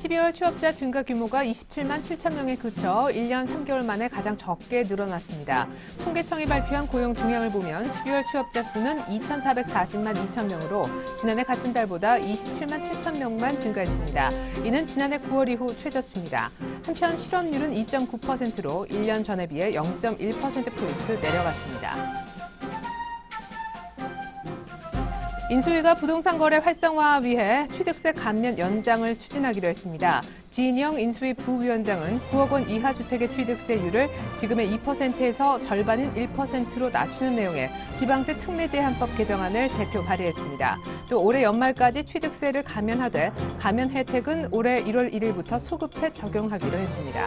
12월 취업자 증가 규모가 27만 7천 명에 그쳐 1년 3개월 만에 가장 적게 늘어났습니다. 통계청이 발표한 고용 동향을 보면 12월 취업자 수는 2,440만 2천 명으로 지난해 같은 달보다 27만 7천 명만 증가했습니다. 이는 지난해 9월 이후 최저치입니다. 한편 실업률은 2.9%로 1년 전에 비해 0.1%포인트 내려갔습니다. 인수위가 부동산 거래 활성화 위해 취득세 감면 연장을 추진하기로 했습니다. 지인영 인수위 부위원장은 9억 원 이하 주택의 취득세율을 지금의 2%에서 절반인 1%로 낮추는 내용의 지방세 특례제한법 개정안을 대표 발의했습니다. 또 올해 연말까지 취득세를 감면하되 감면 혜택은 올해 1월 1일부터 소급해 적용하기로 했습니다.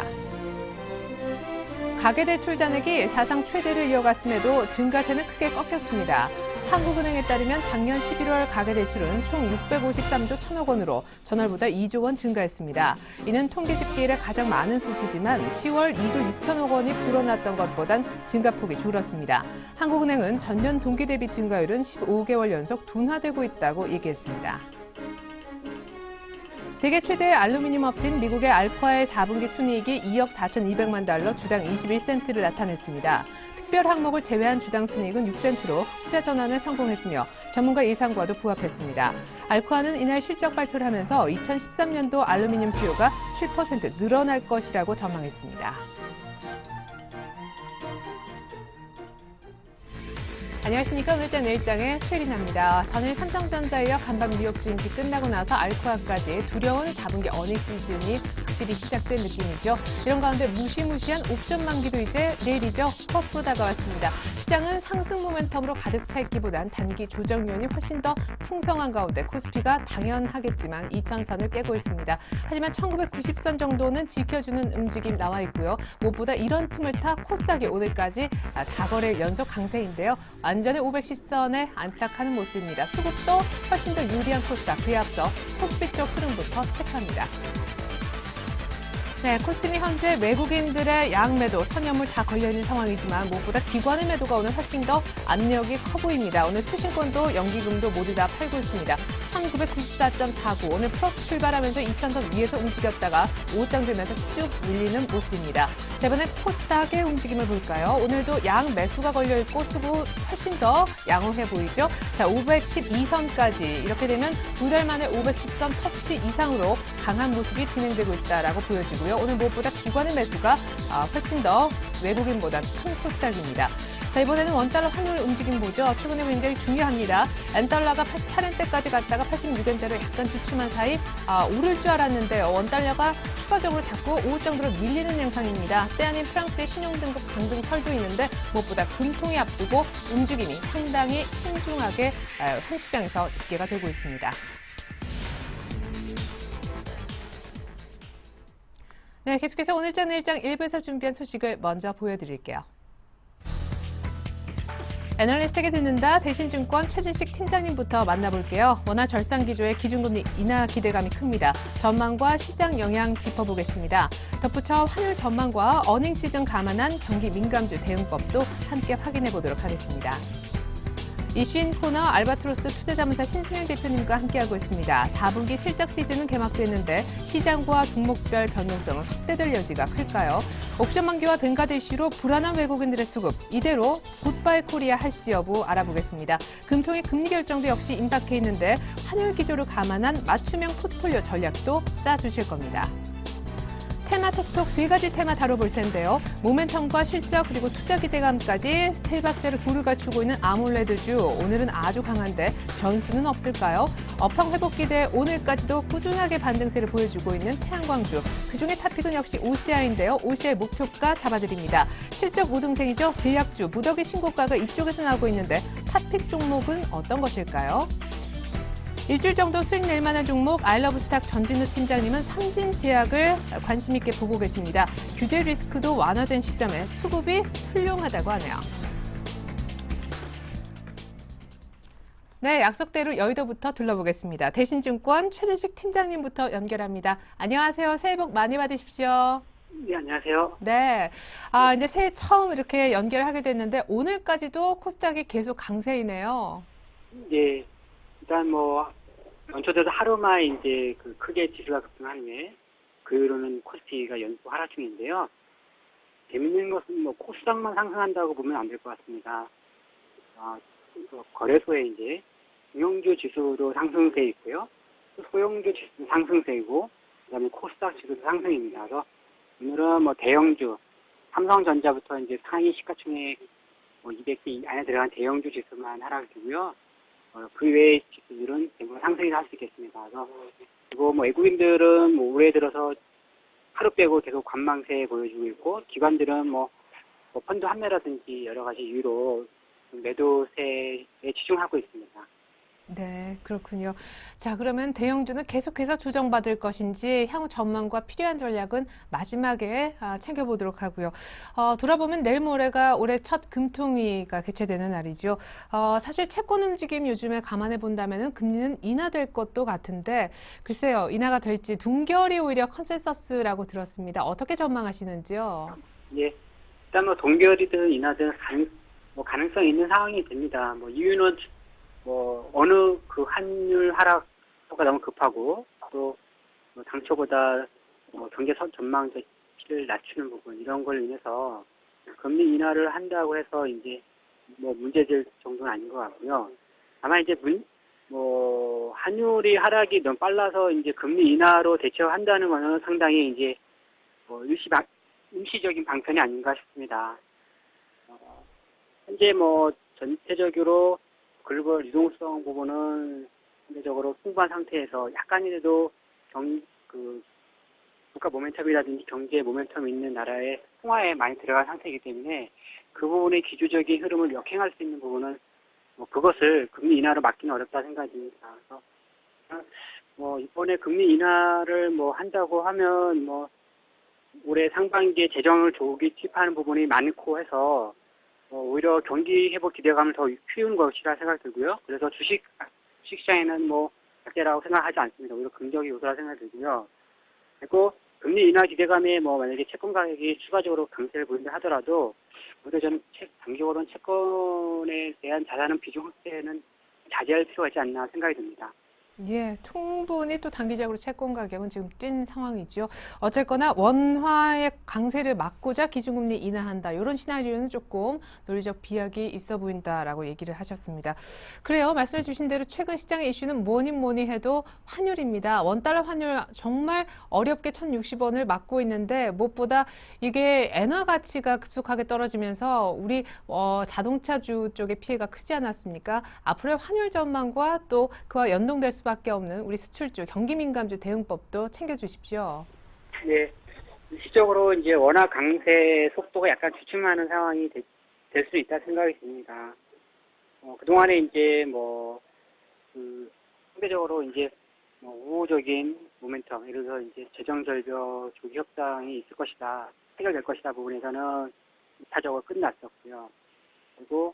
가계대출 잔액이 사상 최대를 이어갔음에도 증가세는 크게 꺾였습니다. 한국은행에 따르면 작년 11월 가계대출은 총 653조 1천억 원으로 전월보다 2조 원 증가했습니다. 이는 통계 집계 이래 가장 많은 수치지만 10월 2조 6천억 원이 불어났던 것보단 증가폭이 줄었습니다. 한국은행은 전년 동기 대비 증가율은 15개월 연속 둔화되고 있다고 얘기했습니다. 세계 최대의 알루미늄 업체인 미국의 알코아의 4분기 순이익이 2억 4,200만 달러, 주당 21센트를 나타냈습니다. 특별 항목을 제외한 주당 순이익은 6센트로 흑자 전환에 성공했으며 전문가 예상과도 부합했습니다. 알코아는 이날 실적 발표를 하면서 2013년도 알루미늄 수요가 7% 늘어날 것이라고 전망했습니다. 안녕하십니까. 오늘장 내일장의 최리나입니다. 전일 삼성전자에 이어 간밤 뉴욕 증시 끝나고 나서 알코아까지 두려운 4분기 어닝 시즌이 확실히 시작된 느낌이죠. 이런 가운데 무시무시한 옵션 만기도 이제 내일이죠. 코앞으로 다가왔습니다. 시장은 상승 모멘텀으로 가득 차 있기보단 단기 조정 요인이 훨씬 더 풍성한 가운데 코스피가 당연하겠지만 2,000선을 깨고 있습니다. 하지만 1990선 정도는 지켜주는 움직임 나와 있고요. 무엇보다 이런 틈을 타 코스닥이 오늘까지 4거래일 연속 강세인데요. 완전히 510선에 안착하는 모습입니다. 수급도 훨씬 더 유리한 코스닥, 그에 앞서 코스피 쪽 흐름부터 체크합니다. 네, 코스피 현재 외국인들의 양매도, 선여물 다 걸려있는 상황이지만 무엇보다 기관의 매도가 오늘 훨씬 더 압력이 커 보입니다. 오늘 투신권도 연기금도 모두 다 팔고 있습니다. 1994.49, 오늘 플러스 출발하면서 2,000선 위에서 움직였다가 오후장되면서 쭉 밀리는 모습입니다. 자, 이번엔 코스닥의 움직임을 볼까요? 오늘도 양 매수가 걸려있고 수급 훨씬 더 양호해 보이죠? 자, 512선까지 이렇게 되면 두 달 만에 510선 터치 이상으로 강한 모습이 진행되고 있다라고 보여지고요. 오늘 무엇보다 기관의 매수가 훨씬 더 외국인보다 큰 코스닥입니다. 자, 이번에는 원달러 환율 움직임 보죠. 최근에 굉장히 중요합니다. 엔달러가 88엔대까지 갔다가 86엔대로 약간 주춤한 사이 오를 줄 알았는데요. 원달러가 추가적으로 자꾸 오후장 들어 밀리는 양상입니다. 때 아닌 프랑스의 신용등급 강등 설도 있는데 무엇보다 금통이 앞두고 움직임이 상당히 신중하게 한 시장에서 집계가 되고 있습니다. 네, 계속해서 오늘장 내일장 1부에서 준비한 소식을 먼저 보여드릴게요. 애널리스트에게 듣는다. 대신증권 최진식 팀장님부터 만나볼게요. 원화 절상 기조의 기준금리 인하 기대감이 큽니다. 전망과 시장 영향 짚어보겠습니다. 덧붙여 환율 전망과 어닝 시즌 감안한 경기 민감주 대응법도 함께 확인해 보도록 하겠습니다. 이슈인 코너 알바트로스 투자자문사 신승현 대표님과 함께하고 있습니다. 4분기 실적 시즌은 개막됐는데 시장과 종목별 변동성은 확대될 여지가 클까요? 옵션 만기와 뱅가드 이슈로 불안한 외국인들의 수급, 이대로 굿바이 코리아 할지 여부 알아보겠습니다. 금통의 금리 결정도 역시 임박해 있는데 환율 기조를 감안한 맞춤형 포트폴리오 전략도 짜주실 겁니다. 테마 톡톡 3가지 테마 다뤄볼 텐데요. 모멘텀과 실적 그리고 투자 기대감까지 세 박자를 고루 갖추고 있는 아몰레드주. 오늘은 아주 강한데 변수는 없을까요? 업황 회복 기대 오늘까지도 꾸준하게 반등세를 보여주고 있는 태양광주. 그중에 탑픽은 역시 OCI인데요. OCI 목표가 잡아드립니다. 실적 우등생이죠. 제약주, 무더기 신고가가 이쪽에서 나오고 있는데 탑픽 종목은 어떤 것일까요? 일주일 정도 수익 낼 만한 종목 아이러브스탁 전진우 팀장님은 삼진제약을 관심 있게 보고 계십니다. 규제 리스크도 완화된 시점에 수급이 훌륭하다고 하네요. 네, 약속대로 여의도부터 둘러보겠습니다. 대신증권 최진식 팀장님부터 연결합니다. 안녕하세요. 새해 복 많이 받으십시오. 네, 안녕하세요. 네. 이제 새해 처음 이렇게 연결을 하게 됐는데 오늘까지도 코스닥이 계속 강세이네요. 예, 일단 뭐, 연초돼서 하루만 이제 그 크게 지수가 급등한 후에, 그 이후로는 코스피가 연속 하락 중인데요. 재밌는 것은 뭐, 코스닥만 상승한다고 보면 안 될 것 같습니다. 그 거래소에 이제, 중용주 지수도 상승세 있고요. 또 소형주 지수도 상승세이고, 그 다음에 코스닥 지수도 상승입니다. 그래서 오늘은 뭐, 대형주, 삼성전자부터 이제 상위 시가총액 뭐 200개 안에 들어간 대형주 지수만 하락이고요. 그 외의 지수들은 대부분 상승이라 할 수 있겠습니다. 그래서 그리고 뭐 외국인들은 뭐 올해 들어서 하루 빼고 계속 관망세 보여주고 있고 기관들은 뭐 펀드 환매라든지 여러 가지 이유로 매도세에 집중하고 있습니다. 네, 그렇군요. 자, 그러면 대형주는 계속해서 조정받을 것인지 향후 전망과 필요한 전략은 마지막에 챙겨보도록 하고요. 돌아보면 내일 모레가 올해 첫 금통위가 개최되는 날이죠. 사실 채권 움직임 요즘에 감안해 본다면 금리는 인하될 것도 같은데 글쎄요, 인하가 될지 동결이 오히려 컨센서스라고 들었습니다. 어떻게 전망하시는지요? 예, 일단 뭐 동결이든 인하든 뭐 가능성 있는 상황이 됩니다. 뭐 이유는 뭐 어느 그 환율 하락가 너무 급하고 또뭐 당초보다 경제 전망치를 낮추는 부분 이런 걸 인해서 금리 인하를 한다고 해서 이제 뭐 문제될 정도는 아닌 것 같고요. 다만 이제 뭐 환율이 하락이 너무 빨라서 이제 금리 인하로 대처한다는 거는 상당히 이제 뭐 일시적인 방편이 아닌가 싶습니다. 어, 현재 뭐 전체적으로 글로벌 유동성 부분은 상대적으로 풍부한 상태에서 약간이라도 그 국가 모멘텀이라든지 경제 모멘텀 있는 나라의 통화에 많이 들어간 상태이기 때문에 그 부분의 기조적인 흐름을 역행할 수 있는 부분은 뭐 그것을 금리 인하로 막기는 어렵다 생각이 듭니다. 그래서 뭐 이번에 금리 인하를 뭐 한다고 하면 뭐 올해 상반기에 재정을 조기 투입하는 부분이 많고 해서 오히려 경기 회복 기대감을 더 키우는 것이라 생각이 들고요. 그래서 주식시장에는 뭐 약세라고 생각하지 않습니다. 오히려 긍정의 요소라 생각이 들고요. 그리고 금리 인하 기대감에 뭐 만약에 채권 가격이 추가적으로 강세를 보인다 하더라도 오히려 저는 장기적으로는 채권에 대한 자산은 비중 확대는 자제할 필요가 있지 않나 생각이 듭니다. 예, 충분히 또 단기적으로 채권 가격은 지금 뛴 상황이죠. 어쨌거나 원화의 강세를 막고자 기준금리 인하한다. 이런 시나리오는 조금 논리적 비약이 있어 보인다라고 얘기를 하셨습니다. 그래요. 말씀해 주신 대로 최근 시장의 이슈는 뭐니 해도 환율입니다. 원달러 환율 정말 어렵게 1,060원을 막고 있는데 무엇보다 이게 엔화 가치가 급속하게 떨어지면서 우리 자동차주 쪽의 피해가 크지 않았습니까? 앞으로의 환율 전망과 또 그와 연동될 수밖에 없는 우리 수출주, 경기민감주 대응법도 챙겨주십시오. 예, 일시적으로 이제 워낙 강세 속도가 약간 주춤하는 상황이 될 수 있다 생각이 듭니다. 그동안에 이제 상대적으로 이제 우호적인 모멘텀, 예를 들어서 이제 재정절벽 조기 협상이 있을 것이다, 해결될 것이다 부분에서는 이타적으로 끝났었고요. 그리고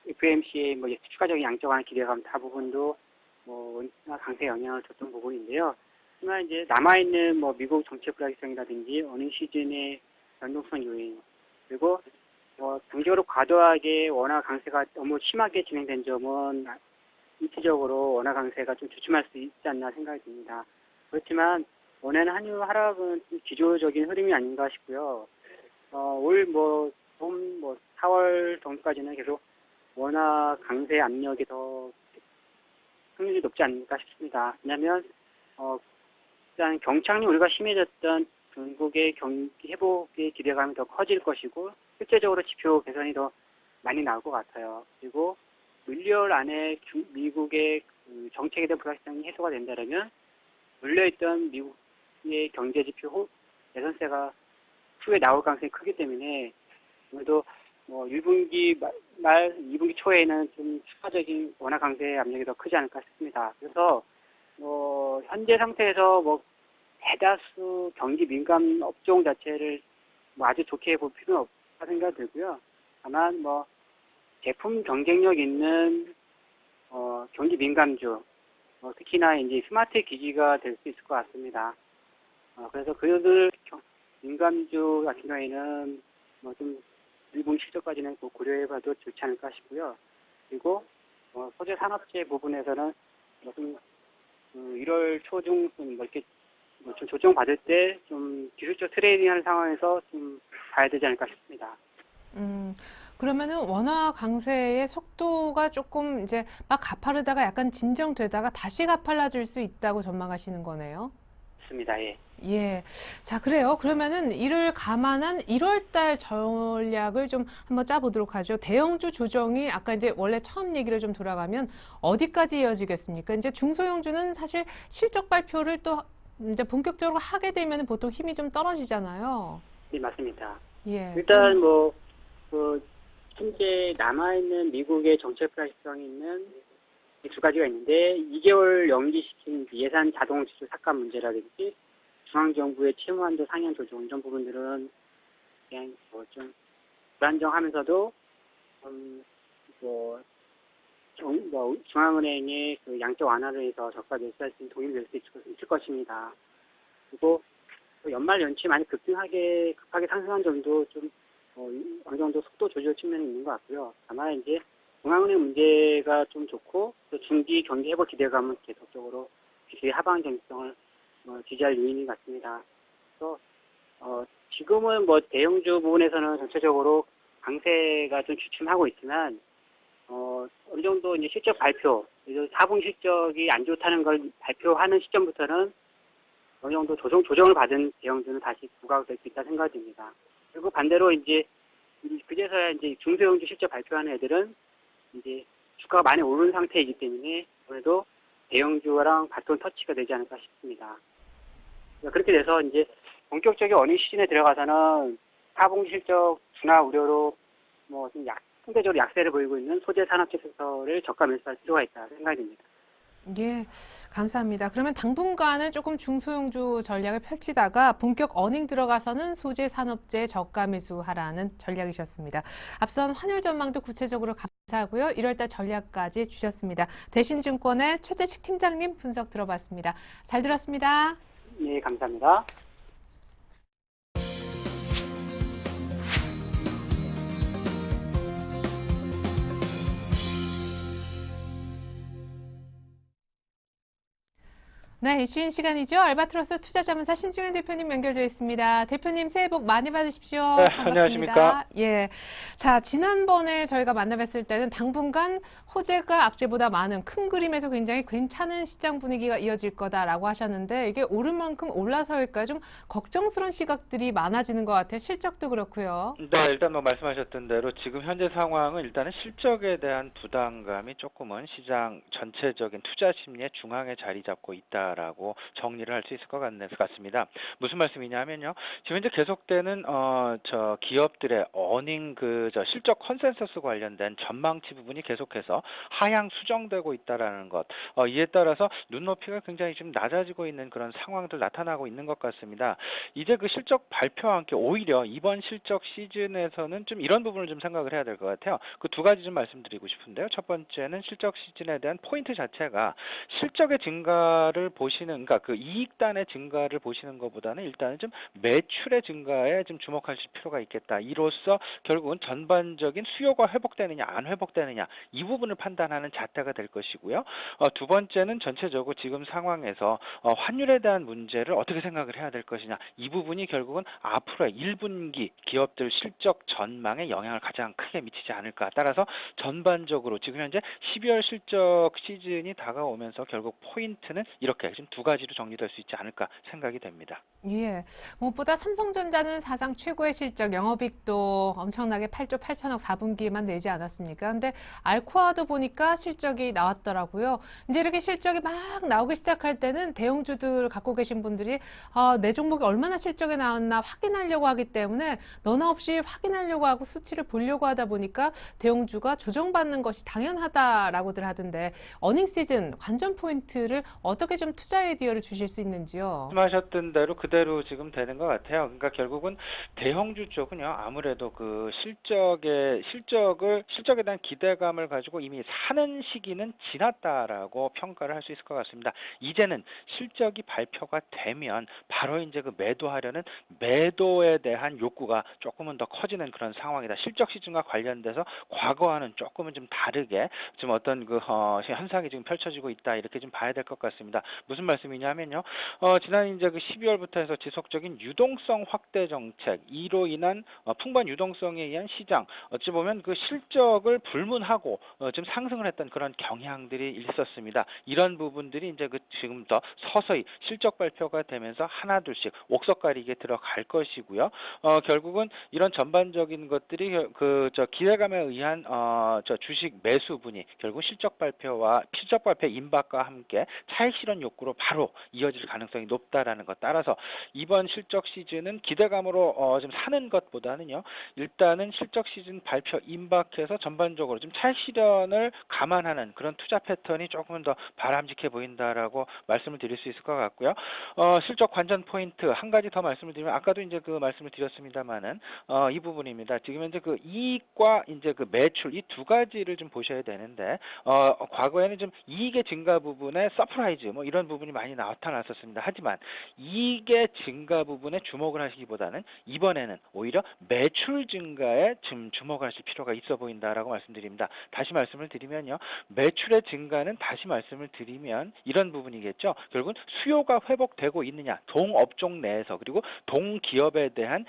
FMC의 뭐 추가적인 양적완 기대감 다 부분도 원화 강세 영향을 줬던 부분인데요. 하지만 이제 남아있는 뭐 미국 정책 불확실성이라든지 어닝 시즌의 변동성 요인 그리고 장기적으로 과도하게 원화 강세가 너무 심하게 진행된 점은 일시적으로 원화 강세가 좀 주춤할 수 있지 않나 생각이 듭니다. 그렇지만 원화는 환율 하락은 좀 기조적인 흐름이 아닌가 싶고요. 봄 4월 정도까지는 계속 원화 강세 압력이 더 확률이 높지 않을까 싶습니다. 왜냐하면 일단 경착륙 우려가 심해졌던 중국의 경기 회복의 기대감이 더 커질 것이고 실제적으로 지표 개선이 더 많이 나올 것 같아요. 그리고 1월 안에 미국의 그 정책에 대한 불확실성이 해소가 된다면 물려있던 미국의 경제 지표 개선세가 추후에 나올 가능성이 크기 때문에 아무래도 1분기 말 2분기 초에는 좀 추가적인 원화 강세 압력이 더 크지 않을까 싶습니다. 그래서 현재 상태에서 대다수 경기 민감 업종 자체를 아주 좋게 볼 필요는 없다 생각이 들고요. 다만 제품 경쟁력 있는 경기 민감주 특히나 이제 스마트 기기가 될 수 있을 것 같습니다. 그래서 그들 민감주 같은 경우에는 뭐 좀 일본 실적까지는 또 고려해봐도 좋지 않을까 싶고요. 그리고 소재 산업재 부분에서는 좀 1월 초중 뭐 이렇게 좀 조정받을 때 좀 기술적 트레이딩하는 상황에서 좀 봐야 되지 않을까 싶습니다. 그러면은 원화 강세의 속도가 조금 이제 막 가파르다가 약간 진정되다가 다시 가팔라질 수 있다고 전망하시는 거네요. 좋습니다. 예. 예. 자, 그래요. 그러면은 이를 감안한 1월 달 전략을 좀 한번 짜보도록 하죠. 대형주 조정이 아까 이제 원래 처음 얘기를 좀 돌아가면 어디까지 이어지겠습니까? 이제 중소형주는 사실 실적 발표를 또 이제 본격적으로 하게 되면 보통 힘이 좀 떨어지잖아요. 네, 맞습니다. 예. 일단 현재 남아있는 미국의 정책 불확실성이 있는 두 가지가 있는데 2개월 연기시킨 예산 자동 지출 삭감 문제라든지 중앙정부의 채무한도 상향 조정 이런 부분들은 그냥 좀 불안정하면서도 중앙은행의 그 양적 완화를 해서 저가 매수할 수 있는 도움이 될 수 있을 것입니다. 그리고 또 연말 연초 많이 급하게 상승한 점도 좀 어느 정도 속도 조절 측면이 있는 것 같고요. 다만 이제 중앙은행 문제가 좀 좋고 또 중기 경기 회복 기대감은 계속적으로 주식의 하방 정성을 지지할 요인인 것 같습니다. 그래서 지금은 대형주 부분에서는 전체적으로 강세가 좀 주춤하고 있지만 어느 정도 이제 실적 발표, 4분기 실적이 안 좋다는 걸 발표하는 시점부터는 어느 정도 조정을 받은 대형주는 다시 부각될 수 있다 생각이 듭니다. 그리고 반대로 이제 그제서야 이제 중소형주 실적 발표하는 애들은 이제 주가가 많이 오른 상태이기 때문에 아무래도 대형주랑 바톤 터치가 되지 않을까 싶습니다. 그렇게 돼서 이제 본격적인 어닝 시즌에 들어가서는 4분기 실적 둔화 우려로 좀 상대적으로 약세를 보이고 있는 소재 산업재 섹터를 저가 매수할 필요가 있다 생각이 듭니다. 예, 감사합니다. 그러면 당분간은 조금 중소형주 전략을 펼치다가 본격 어닝 들어가서는 소재 산업재 저가 매수하라는 전략이셨습니다. 앞선 환율 전망도 구체적으로 감사하고요. 1월달 전략까지 주셨습니다. 대신증권의 최재식 팀장님 분석 들어봤습니다. 잘 들었습니다. 네, 감사합니다. 네, 쉬는 시간이죠. 알바트로스 투자자문사 신중현 대표님 연결되어 있습니다. 대표님 새해 복 많이 받으십시오. 네, 반갑습니다. 안녕하십니까. 예. 자, 지난번에 저희가 만나뵀을 때는 당분간 호재가 악재보다 많은 큰 그림에서 굉장히 괜찮은 시장 분위기가 이어질 거다라고 하셨는데 이게 오른 만큼 올라서일까 좀 걱정스러운 시각들이 많아지는 것 같아요. 실적도 그렇고요. 네, 일단 말씀하셨던 대로 지금 현재 상황은 일단은 실적에 대한 부담감이 조금은 시장 전체적인 투자 심리의 중앙에 자리 잡고 있다라고 정리를 할 수 있을 것 같습니다. 무슨 말씀이냐면요. 지금 현재 계속되는 기업들의 어닝 실적 컨센서스 관련된 전망치 부분이 계속해서 하향 수정되고 있다라는 것. 이에 따라서 눈높이가 굉장히 좀 낮아지고 있는 그런 상황들 나타나고 있는 것 같습니다. 이제 그 실적 발표와 함께 오히려 이번 실적 시즌에서는 좀 이런 부분을 좀 생각을 해야 될 것 같아요. 그 두 가지 좀 말씀드리고 싶은데요. 첫 번째는 실적 시즌에 대한 포인트 자체가 실적의 증가를 보시는, 그러니까 그 이익단의 증가를 보시는 것보다는 일단은 좀 매출의 증가에 좀 주목하실 필요가 있겠다. 이로써 결국은 전반적인 수요가 회복되느냐 안 회복되느냐 이 부분을 판단하는 잣대가 될 것이고요. 두 번째는 전체적으로 지금 상황에서 환율에 대한 문제를 어떻게 생각을 해야 될 것이냐 이 부분이 결국은 앞으로의 1분기 기업들 실적 전망에 영향을 가장 크게 미치지 않을까. 따라서 전반적으로 지금 현재 12월 실적 시즌이 다가오면서 결국 포인트는 이렇게 지금 두 가지로 정리될 수 있지 않을까 생각이 됩니다. 예. 무엇보다 삼성전자는 사상 최고의 실적, 영업이익도 엄청나게 8조 8천억 4분기에만 내지 않았습니까? 근데 알코아도 보니까 실적이 나왔더라고요. 이제 이렇게 실적이 막 나오기 시작할 때는 대형주들 갖고 계신 분들이 내 종목이 얼마나 실적이 나왔나 확인하려고 하기 때문에 너나 없이 확인하려고 하고 수치를 보려고 하다 보니까 대형주가 조정받는 것이 당연하다라고들 하던데 어닝 시즌 관전 포인트를 어떻게 좀 투자 아이디어를 주실 수 있는지요? 말씀하셨던 대로 그대로 지금 되는 것 같아요. 그러니까 결국은 대형주 쪽은요, 아무래도 그 실적에 대한 기대감을 가지고 이미 사는 시기는 지났다라고 평가를 할 수 있을 것 같습니다. 이제는 실적이 발표가 되면 바로 이제 그 매도하려는 매도에 대한 욕구가 조금은 더 커지는 그런 상황이다. 실적 시즌과 관련돼서 과거와는 조금은 좀 다르게 지금 어떤 그 현상이 지금 펼쳐지고 있다, 이렇게 좀 봐야 될 것 같습니다. 무슨 말씀이냐면요. 지난 이제 그 12월부터 해서 지속적인 유동성 확대 정책, 이로 인한 풍부한 유동성에 의한 시장, 어찌 보면 그 실적을 불문하고 좀 상승을 했던 그런 경향들이 있었습니다. 이런 부분들이 이제 그 지금부터 서서히 실적 발표가 되면서 하나둘씩 옥석가리게 들어갈 것이고요. 결국은 이런 전반적인 것들이 기대감에 의한 주식 매수분이 결국 실적 발표 임박과 함께 차익 실현 욕구로 바로 이어질 가능성이 높다라는 것. 따라서 이번 실적 시즌은 기대감으로 좀 사는 것보다는요, 일단은 실적 시즌 발표 임박해서 전반적으로 좀 차익 실현을 감안하는 그런 투자 패턴이 조금은 더 바람직해 보인다라고 말씀을 드릴 수 있을 것 같고요. 실적 관전 포인트 한 가지 더 말씀을 드리면, 아까도 이제 그 말씀을 드렸습니다만은 이 부분입니다. 지금 현재 그 이익과 이제 그 매출, 이 두 가지를 좀 보셔야 되는데, 과거에는 좀 이익의 증가 부분에 서프라이즈 뭐 이런 부분이 많이 나타났었습니다. 하지만 이익의 증가 부분에 주목을 하시기보다는 이번에는 오히려 매출 증가에 좀 주목을 하실 필요가 있어 보인다라고 말씀드립니다. 다시 말씀을 드리면요, 매출의 증가는 다시 말씀을 드리면 이런 부분이겠죠. 결국은 수요가 회복되고 있느냐, 동업종 내에서, 그리고 동기업에 대한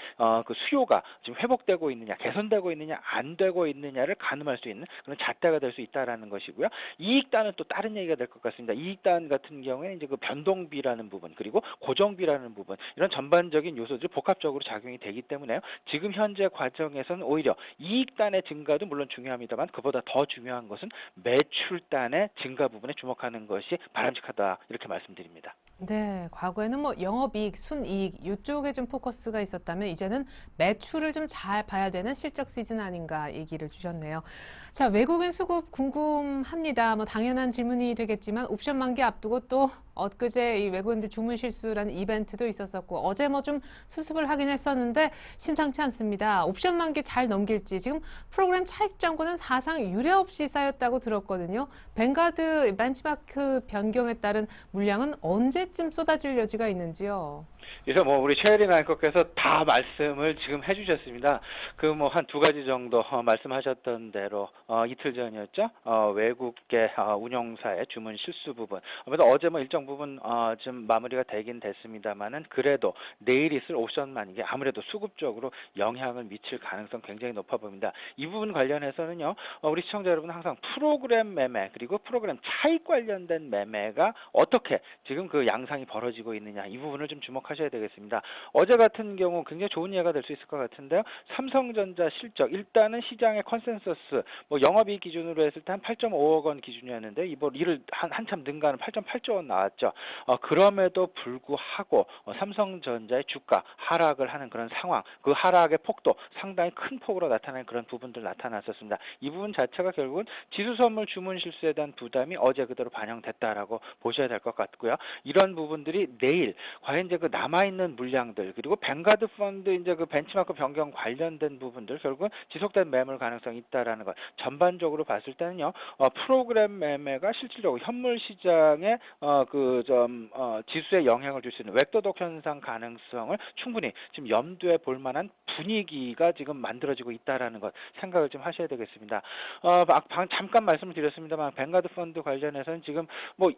그 수요가 지금 회복되고 있느냐, 개선되고 있느냐, 안 되고 있느냐를 가늠할 수 있는 그런 잣대가 될 수 있다라는 것이고요. 이익단은 또 다른 얘기가 될 것 같습니다. 이익단 같은 경우에는 이제 그 변동비라는 부분, 그리고 고정비라는 부분, 이런 전반적인 요소들이 복합적으로 작용이 되기 때문에요, 지금 현재 과정에서는 오히려 이익단의 증가도 물론 중요합니다만, 그보다 더 중요한 것은 매출단의 증가 부분에 주목하는 것이 바람직하다, 이렇게 말씀드립니다. 네, 과거에는 뭐 영업이익, 순이익 이쪽에 좀 포커스가 있었다면 이제는 매출을 좀 잘 봐야 되는 실적 시즌 아닌가 얘기를 주셨네요. 자, 외국인 수급 궁금합니다. 뭐 당연한 질문이 되겠지만 옵션 만기 앞두고 또 엊그제 이 외국인들 주문 실수라는 이벤트도 있었었고 어제 뭐 좀 수습을 하긴 했었는데 심상치 않습니다. 옵션 만기 잘 넘길지, 지금 프로그램 차익 정보는 사상 유례 없이 쌓였다고 들었거든요. 뱅가드 벤치마크 변경에 따른 물량은 언제쯤 쏟아질 여지가 있는지요? 그래서 뭐 우리 최혜린 앵커께서 다 말씀을 지금 해주셨습니다. 그 뭐 한 두 가지 정도 말씀하셨던 대로 이틀 전이었죠. 외국계 운용사의 주문 실수 부분. 그래서 어제 뭐 일정 부분 좀 마무리가 되긴 됐습니다만은, 그래도 내일 있을 옵션 만기에 아무래도 수급적으로 영향을 미칠 가능성 굉장히 높아 보입니다. 이 부분 관련해서는요, 우리 시청자 여러분 항상 프로그램 매매, 그리고 프로그램 차익 관련된 매매가 어떻게 지금 그 양상이 벌어지고 있느냐, 이 부분을 좀 주목하셔야 되겠습니다. 어제 같은 경우 굉장히 좋은 예가 될 수 있을 것 같은데요. 삼성전자 실적, 일단은 시장의 컨센서스, 뭐 영업이익 기준으로 했을 때 한 8.5억 원 기준이었는데 이를 한참 능가하는 8.8조 원 나왔죠. 그럼에도 불구하고 삼성전자의 주가 하락을 하는 그런 상황, 그 하락의 폭도 상당히 큰 폭으로 나타나는 그런 부분들 나타났었습니다. 이 부분 자체가 결국은 지수 선물 주문 실수에 대한 부담이 어제 그대로 반영됐다라고 보셔야 될 것 같고요. 이런 부분들이 내일 과연 이제 그 남아있는 물량들, 그리고 뱅가드 펀드 이제 그 벤치마크 변경 관련된 부분들, 결국은 지속된 매물 가능성이 있다라는 것. 전반적으로 봤을 때는요, 프로그램 매매가 실질적으로 현물 시장에 지수에 영향을 줄 수 있는 웹도덕 현상 가능성을 충분히 지금 염두에 볼 만한 분위기가 지금 만들어지고 있다라는 것 생각을 좀 하셔야 되겠습니다. 잠깐 말씀을 드렸습니다만, 뱅가드 펀드 관련해서는 지금 뭐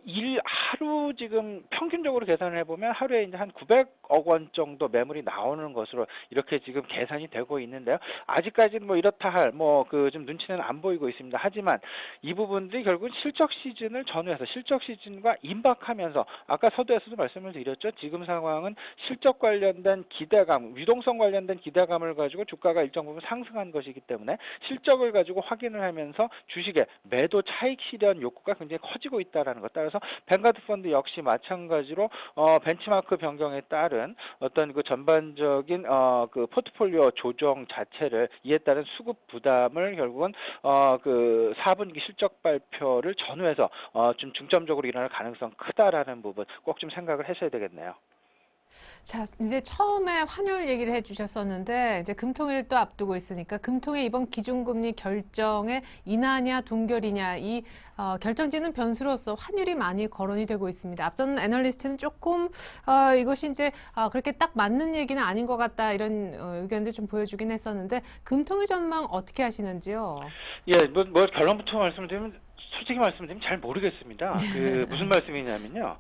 하루 지금 평균적으로 계산을 해보면 하루에 이제 한 900억 원 정도 매물이 나오는 것으로 이렇게 지금 계산이 되고 있는데요. 아직까지는 뭐 이렇다 할 뭐 그 좀 눈치는 안 보이고 있습니다. 하지만 이 부분들이 결국 실적 시즌을 전후해서 실적 시즌과 임박하면서, 아까 서두에서도 말씀을 드렸죠. 지금 상황은 실적 관련된 기대감, 유동성 관련된 기대감을 가지고 주가가 일정 부분 상승한 것이기 때문에 실적을 가지고 확인을 하면서 주식의 매도 차익 실현 욕구가 굉장히 커지고 있다라는 것. 따라서 뱅가드 펀드 역시 마찬가지로 벤치마크 변경에 따른 어떤 그 전반적인 그 포트폴리오 조정 자체를 이에 따른 수급 부담을 결국은 그 4분기 실적 발표를 전후해서 좀 중점적으로 일어날 가능성 크다라는 부분 꼭 좀 생각을 하셔야 되겠네요. 자, 이제 처음에 환율 얘기를 해주셨었는데, 이제 금통일 또 앞두고 있으니까, 금통의 이번 기준금리 결정에 인하냐, 동결이냐, 이 결정짓는 변수로서 환율이 많이 거론이 되고 있습니다. 앞선 애널리스트는 조금, 이것이 이제, 그렇게 딱 맞는 얘기는 아닌 것 같다, 이런 의견들 좀 보여주긴 했었는데, 금통의 전망 어떻게 하시는지요? 예, 뭐 결론부터 말씀드리면 솔직히 말씀드리면 잘 모르겠습니다. 그 무슨 말씀이냐면요.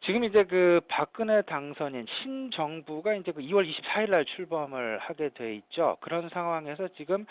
지금 이제 그 박근혜 당선인 신정부가 이제 그 2월 24일 날 출범을 하게 돼 있죠. 그런 상황에서 지금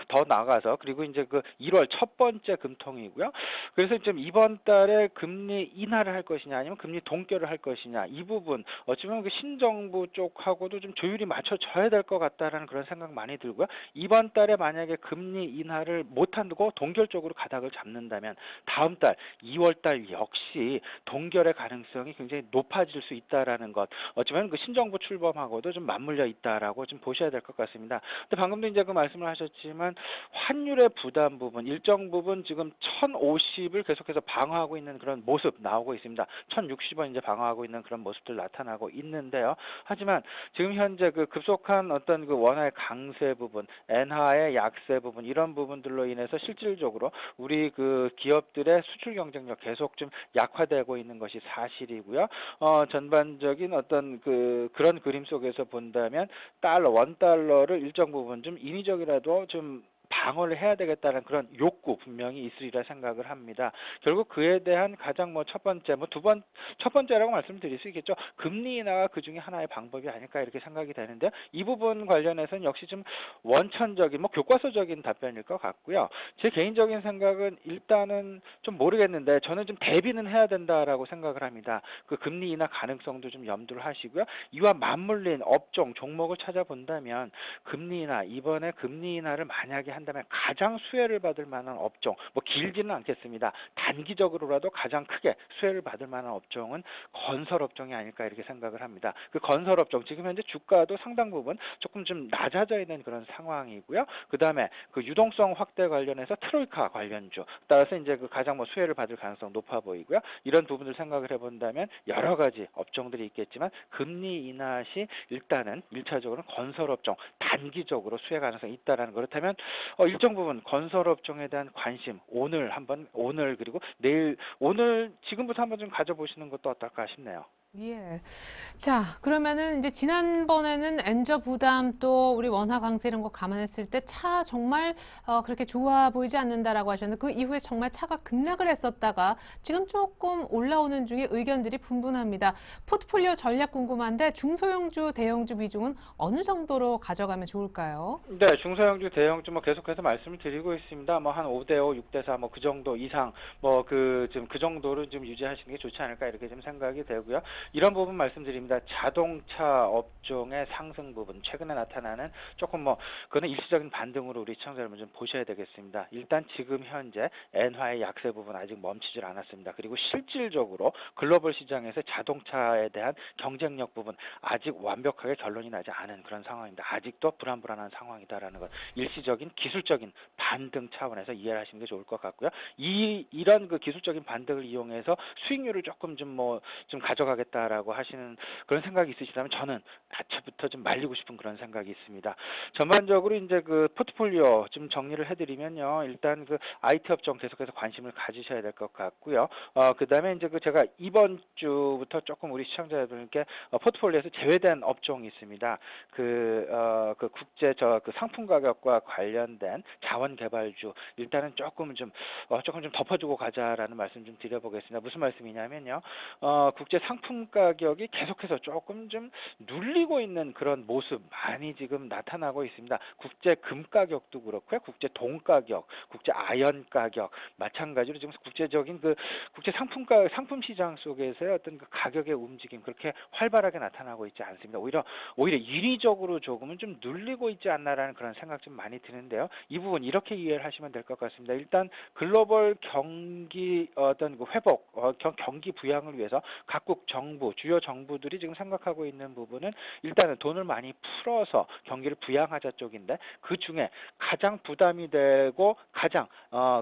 더 나가서 그리고 이제 그 1월 첫 번째 금통이고요. 그래서 좀 이번 달에 금리 인하를 할 것이냐 아니면 금리 동결을 할 것이냐 이 부분 어쩌면 그 신정부 쪽하고도 좀 조율이 맞춰져야 될 것 같다라는 그런 생각 많이 들고요. 이번 달에 만약에 금리 인하를 못하고 동결 쪽으로 가닥을 잡는다면 다음 달 2월 달 역시 동결의 가능성이 굉장히 높아질 수 있다라는 것. 어쩌면 그 신정부 출범하고도 좀 맞물려 있다라고 좀 보셔야 될 것 같습니다. 근데 방금도 이제 그 말씀을 하셨지만 환율의 부담 부분, 일정 부분 지금 1,050을 계속해서 방어하고 있는 그런 모습 나오고 있습니다. 1,060원 이제 방어하고 있는 그런 모습들 나타나고 있는데요. 하지만 지금 현재 그 급속한 어떤 그 원화의 강세 부분, 엔화의 약세 부분 이런 부분들로 인해서 실질적으로 우리 그 기업들의 수출 경쟁력 계속 좀 약화되고 있는 것이 사실이고요. 전반적인 어떤 그런 그림 속에서 본다면 원 달러를 일정 부분 좀 인위적이라도 좀 방어를 해야 되겠다는 그런 욕구 분명히 있으리라 생각을 합니다. 결국 그에 대한 가장 첫 번째, 첫 번째라고 말씀드릴 수 있겠죠. 금리 인하가 그 중에 하나의 방법이 아닐까 이렇게 생각이 되는데 이 부분 관련해서는 역시 좀 원천적인, 교과서적인 답변일 것 같고요. 제 개인적인 생각은 일단은 좀 모르겠는데 저는 좀 대비는 해야 된다라고 생각을 합니다. 그 금리 인하 가능성도 좀 염두를 하시고요. 이와 맞물린 업종, 종목을 찾아본다면 이번에 금리 인하를 만약에 한다면 가장 수혜를 받을 만한 업종, 길지는 않겠습니다. 단기적으로라도 가장 크게 수혜를 받을 만한 업종은 건설 업종이 아닐까 이렇게 생각을 합니다. 그 건설 업종 지금 현재 주가도 상당 부분 조금 좀 낮아져 있는 그런 상황이고요. 그 다음에 그 유동성 확대 관련해서 트로이카 관련주 따라서 이제 그 가장 수혜를 받을 가능성 높아 보이고요. 이런 부분들 생각을 해본다면 여러 가지 업종들이 있겠지만 금리 인하 시 일단은 1차적으로 건설 업종 단기적으로 수혜 가능성이 있다라는 그렇다면 일정 부분 건설 업종에 대한 관심 오늘 그리고 내일 오늘 지금부터 한번 좀 가져보시는 것도 어떨까 싶네요. 예. 자, 그러면은 이제 지난번에는 엔저 부담 또 우리 원화 강세 이런 거 감안했을 때 차 정말 그렇게 좋아 보이지 않는다라고 하셨는데 그 이후에 정말 차가 급락을 했었다가 지금 조금 올라오는 중에 의견들이 분분합니다. 포트폴리오 전략 궁금한데 중소형주, 대형주 비중은 어느 정도로 가져가면 좋을까요? 네, 중소형주, 대형주 계속해서 말씀을 드리고 있습니다. 한 5대5, 6대4 그 정도 이상 지금 그 정도를 좀 유지하시는 게 좋지 않을까 이렇게 좀 생각이 되고요. 이런 부분 말씀드립니다. 자동차 업종의 상승 부분 최근에 나타나는 조금 그거는 일시적인 반등으로 우리 시청자 여러분 좀 보셔야 되겠습니다. 일단 지금 현재 엔화의 약세 부분 아직 멈추질 않았습니다. 그리고 실질적으로 글로벌 시장에서 자동차에 대한 경쟁력 부분 아직 완벽하게 결론이 나지 않은 그런 상황입니다. 아직도 불안불안한 상황이다라는 것 일시적인 기술적인 반등 차원에서 이해를 하시는 게 좋을 것 같고요. 이런 그 기술적인 반등을 이용해서 수익률을 조금 좀 가져가겠다라고 하시는 그런 생각이 있으시다면 저는 아침부터 좀 말리고 싶은 그런 생각이 있습니다. 전반적으로 이제 그 포트폴리오 좀 정리를 해드리면요. 일단 그 IT 업종 계속해서 관심을 가지셔야 될 것 같고요. 그 다음에 이제 제가 이번 주부터 조금 우리 시청자분께 포트폴리오에서 제외된 업종이 있습니다. 국제 그 상품 가격과 관련된 자원 개발주 일단은 조금 좀 덮어주고 가자라는 말씀 좀 드려보겠습니다. 무슨 말씀이냐면요. 국제 상품 가격이 계속해서 조금 좀 눌리고 있는 그런 모습 많이 지금 나타나고 있습니다. 국제 금 가격도 그렇고요. 국제 동 가격, 국제 아연 가격 마찬가지로 지금 국제적인 국제 상품 시장 속에서의 어떤 그 가격의 움직임 그렇게 활발하게 나타나고 있지 않습니다. 오히려 인위적으로 조금은 좀 눌리고 있지 않나라는 그런 생각 좀 많이 드는데요. 이 부분 이렇게 이해를 하시면 될 것 같습니다. 일단 글로벌 경기 회복, 경기 부양을 위해서 각국 정부, 주요 정부들이 지금 생각하고 있는 부분은 일단은 돈을 많이 풀어서 경기를 부양하자 쪽인데 그 중에 가장 부담이 되고 가장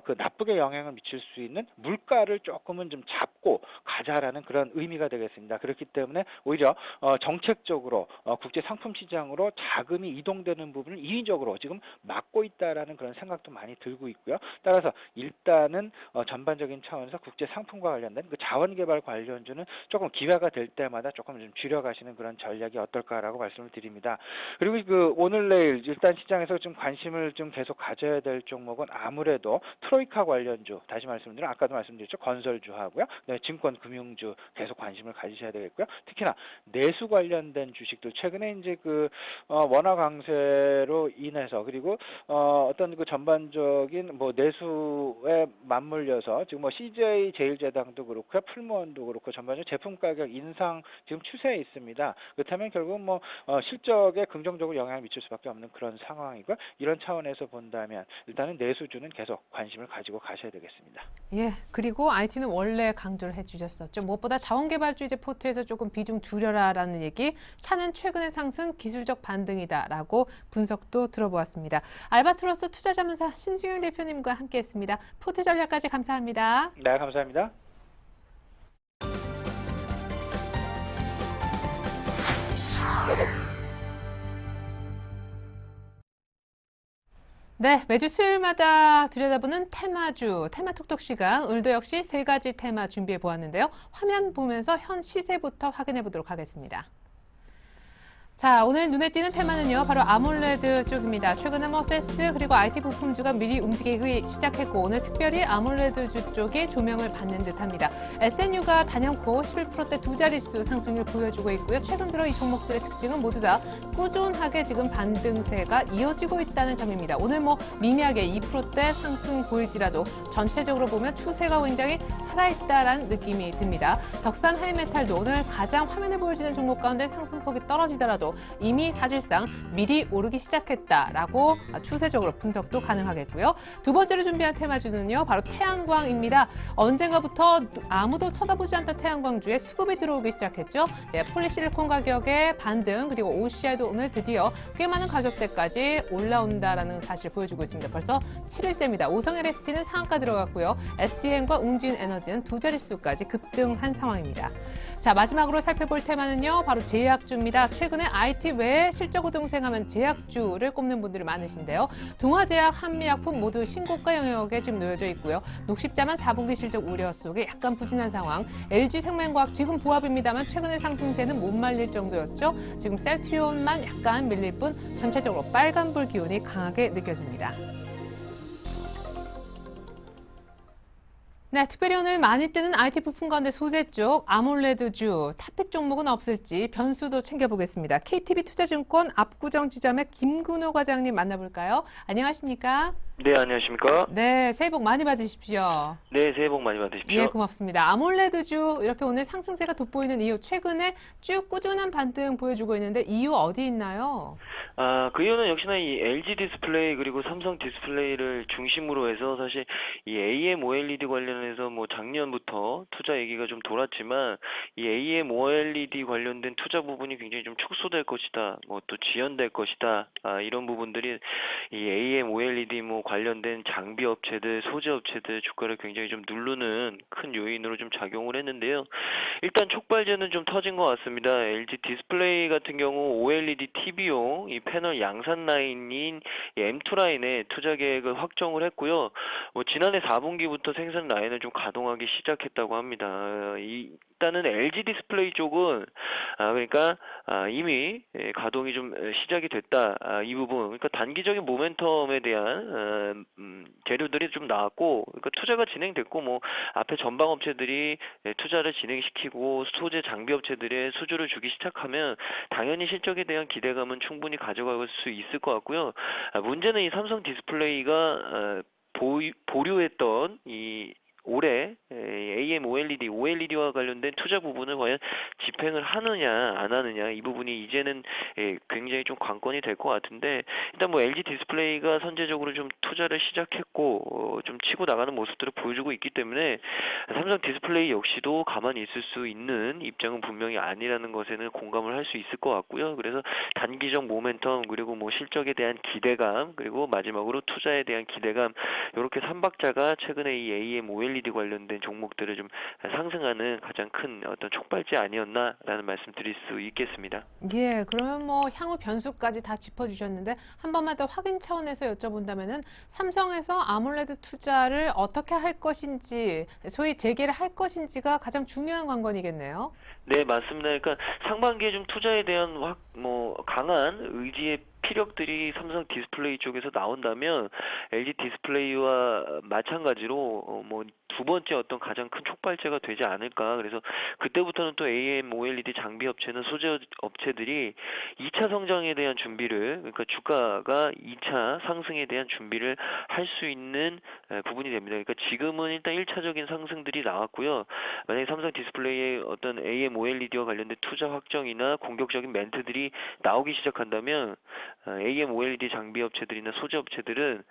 그 나쁘게 영향을 미칠 수 있는 물가를 조금은 좀 잡고 가자라는 그런 의미가 되겠습니다. 그렇기 때문에 오히려 정책적으로 국제 상품 시장으로 자금이 이동되는 부분을 인위적으로 지금 막고 있다라는 그런 생각도 많이 들고 있고요. 따라서 일단은 전반적인 차원에서 국제 상품과 관련된 그 자원개발 관련주는 조금 기회가 될 때마다 조금 좀 줄여가시는 그런 전략이 어떨까라고 말씀을 드립니다. 그리고 그 오늘 내일 일단 시장에서 좀 관심을 좀 계속 가져야 될 종목은 아무래도 트로이카 관련주, 다시 말씀드리면 아까도 말씀드렸죠, 건설주 하고요, 네, 증권 금융주 계속 관심을 가지셔야 되겠고요. 특히나 내수 관련된 주식들 최근에 이제 그 원화 강세로 인해서 그리고 어떤 그 전반적인 뭐 내수에 맞물려서 지금 뭐 CJ 제일제당도 그렇고 풀무원도 그렇고 전반적으로 제품 가격 인상 지금 추세에 있습니다. 그렇다면 결국 뭐 실적에 긍정적으로 영향을 미칠 수밖에 없는 그런 상황이고, 이런 차원에서 본다면 일단은 내수주는 계속 관심을 가지고 가셔야 되겠습니다. 예, 그리고 IT는 원래 강조를 해주셨었죠. 무엇보다 자원개발주 이제 포트에서 조금 비중 줄여라라는 얘기, 차는 최근의 상승 기술적 반등이다라고 분석도 들어보았습니다. 알바트로스 투자자문사 신승윤 대표님과 함께했습니다. 포트 전략까지 감사합니다. 네, 감사합니다. 네, 매주 수요일마다 들여다보는 테마주, 테마톡톡 시간. 오늘도 역시 세 가지 테마 준비해 보았는데요. 화면 보면서 현 시세부터 확인해 보도록 하겠습니다. 자, 오늘 눈에 띄는 테마는요, 바로 아몰레드 쪽입니다. 최근에 뭐 세스 그리고 IT 부품주가 미리 움직이기 시작했고, 오늘 특별히 아몰레드주 쪽이 조명을 받는 듯합니다. SNU가 단연코 11%대 두 자릿수 상승률 보여주고 있고요. 최근 들어 이 종목들의 특징은 모두 다 꾸준하게 지금 반등세가 이어지고 있다는 점입니다. 오늘 뭐 미미하게 2%대 상승 보일지라도 전체적으로 보면 추세가 굉장히 살아있다라는 느낌이 듭니다. 덕산 하이메탈도 오늘 가장 화면에 보여지는 종목 가운데 상승폭이 떨어지더라도 이미 사실상 미리 오르기 시작했다라고 추세적으로 분석도 가능하겠고요. 두 번째로 준비한 테마주는요, 바로 태양광입니다. 언젠가부터 아무도 쳐다보지 않던 태양광주에 수급이 들어오기 시작했죠. 네, 폴리실리콘 가격의 반등, 그리고 OCI도 오늘 드디어 꽤 많은 가격대까지 올라온다라는 사실 보여주고 있습니다. 벌써 7일째입니다. 오성 LST는 상한가 들어갔고요. SDN과 웅진에너지는 두 자릿수까지 급등한 상황입니다. 자, 마지막으로 살펴볼 테마는요, 바로 제약주입니다. 최근에 IT 외에 실적 우등생하면 제약주를 꼽는 분들이 많으신데요. 동아제약, 한미약품 모두 신고가 영역에 지금 놓여져 있고요. 녹십자만 4분기 실적 우려 속에 약간 부진한 상황. LG생명과학 지금 보합입니다만 최근의 상승세는 못 말릴 정도였죠. 지금 셀트리온만 약간 밀릴 뿐 전체적으로 빨간불 기운이 강하게 느껴집니다. 네, 특별히 오늘 많이 뜨는 IT 부품 가운데 소재 쪽 아몰레드주, 탑픽 종목은 없을지 변수도 챙겨보겠습니다. KTB 투자증권 압구정 지점의 김근호 과장님 만나볼까요? 안녕하십니까? 네, 안녕하십니까? 네, 새해 복 많이 받으십시오. 네, 새해 복 많이 받으십시오. 예, 고맙습니다. 아몰레드주 이렇게 오늘 상승세가 돋보이는 이유, 최근에 쭉 꾸준한 반등 보여주고 있는데 이유 어디 있나요? 그 이유는 역시나 이 LG 디스플레이 그리고 삼성 디스플레이를 중심으로 해서 사실 이 AM OLED 관련해서 뭐 작년부터 투자 얘기가 좀 돌았지만 이 AM OLED 관련된 투자 부분이 굉장히 좀 축소될 것이다, 뭐 또 지연될 것이다, 이런 부분들이 이 AM OLED 뭐 관련된 장비 업체들, 소재 업체들 주가를 굉장히 좀 누르는 큰 요인으로 좀 작용을 했는데요. 일단 촉발제는 좀 터진 것 같습니다. LG 디스플레이 같은 경우 OLED TV용 이 패널 양산 라인인 M2 라인에 투자 계획을 확정을 했고요. 뭐 지난해 4분기부터 생산 라인을 좀 가동하기 시작했다고 합니다. 일단은 LG 디스플레이 쪽은 그러니까 이미 가동이 좀 시작이 됐다. 이 부분, 그러니까 단기적인 모멘텀에 대한 재료들이 좀 나왔고, 그러니까 투자가 진행됐고, 뭐 앞에 전방 업체들이 투자를 진행시키고 소재 장비 업체들의 수주를 주기 시작하면 당연히 실적에 대한 기대감은 충분히 가져갈 수 있을 것 같고요. 문제는 이 삼성 디스플레이가 보류했던 이 올해 AM OLED, OLED와 관련된 투자 부분을 과연 집행을 하느냐 안 하느냐 이 부분이 이제는 굉장히 좀 관건이 될 것 같은데, 일단 뭐 LG 디스플레이가 선제적으로 좀 투자를 시작했고 좀 치고 나가는 모습들을 보여주고 있기 때문에 삼성 디스플레이 역시도 가만히 있을 수 있는 입장은 분명히 아니라는 것에는 공감을 할 수 있을 것 같고요. 그래서 단기적 모멘텀, 그리고 뭐 실적에 대한 기대감, 그리고 마지막으로 투자에 대한 기대감, 이렇게 삼박자가 최근에 이 AM OLED 관련된 종목들을 좀 상승하는 가장 큰 어떤 촉발제 아니었나라는 말씀 드릴 수 있겠습니다. 예, 그러면 뭐 향후 변수까지 다 짚어주셨는데 한 번만 더 확인 차원에서 여쭤본다면은 삼성에서 아몰레드 투자를 어떻게 할 것인지, 소위 재개를 할 것인지가 가장 중요한 관건이겠네요. 네, 맞습니다. 그러니까 상반기에 좀 투자에 대한 강한 의지의 피력들이 삼성 디스플레이 쪽에서 나온다면 LG 디스플레이와 마찬가지로 뭐 두 번째 어떤 가장 큰 촉발제가 되지 않을까. 그래서 그때부터는 또 AM, OLED 장비 업체는 소재 업체들이 2차 성장에 대한 준비를, 그러니까 주가가 2차 상승에 대한 준비를 할 수 있는 부분이 됩니다. 그러니까 지금은 일단 1차적인 상승들이 나왔고요. 만약에 삼성 디스플레이의 어떤 AM, OLED와 관련된 투자 확정이나 공격적인 멘트들이 나오기 시작한다면 AM, OLED 장비 업체들이나 소재 업체들은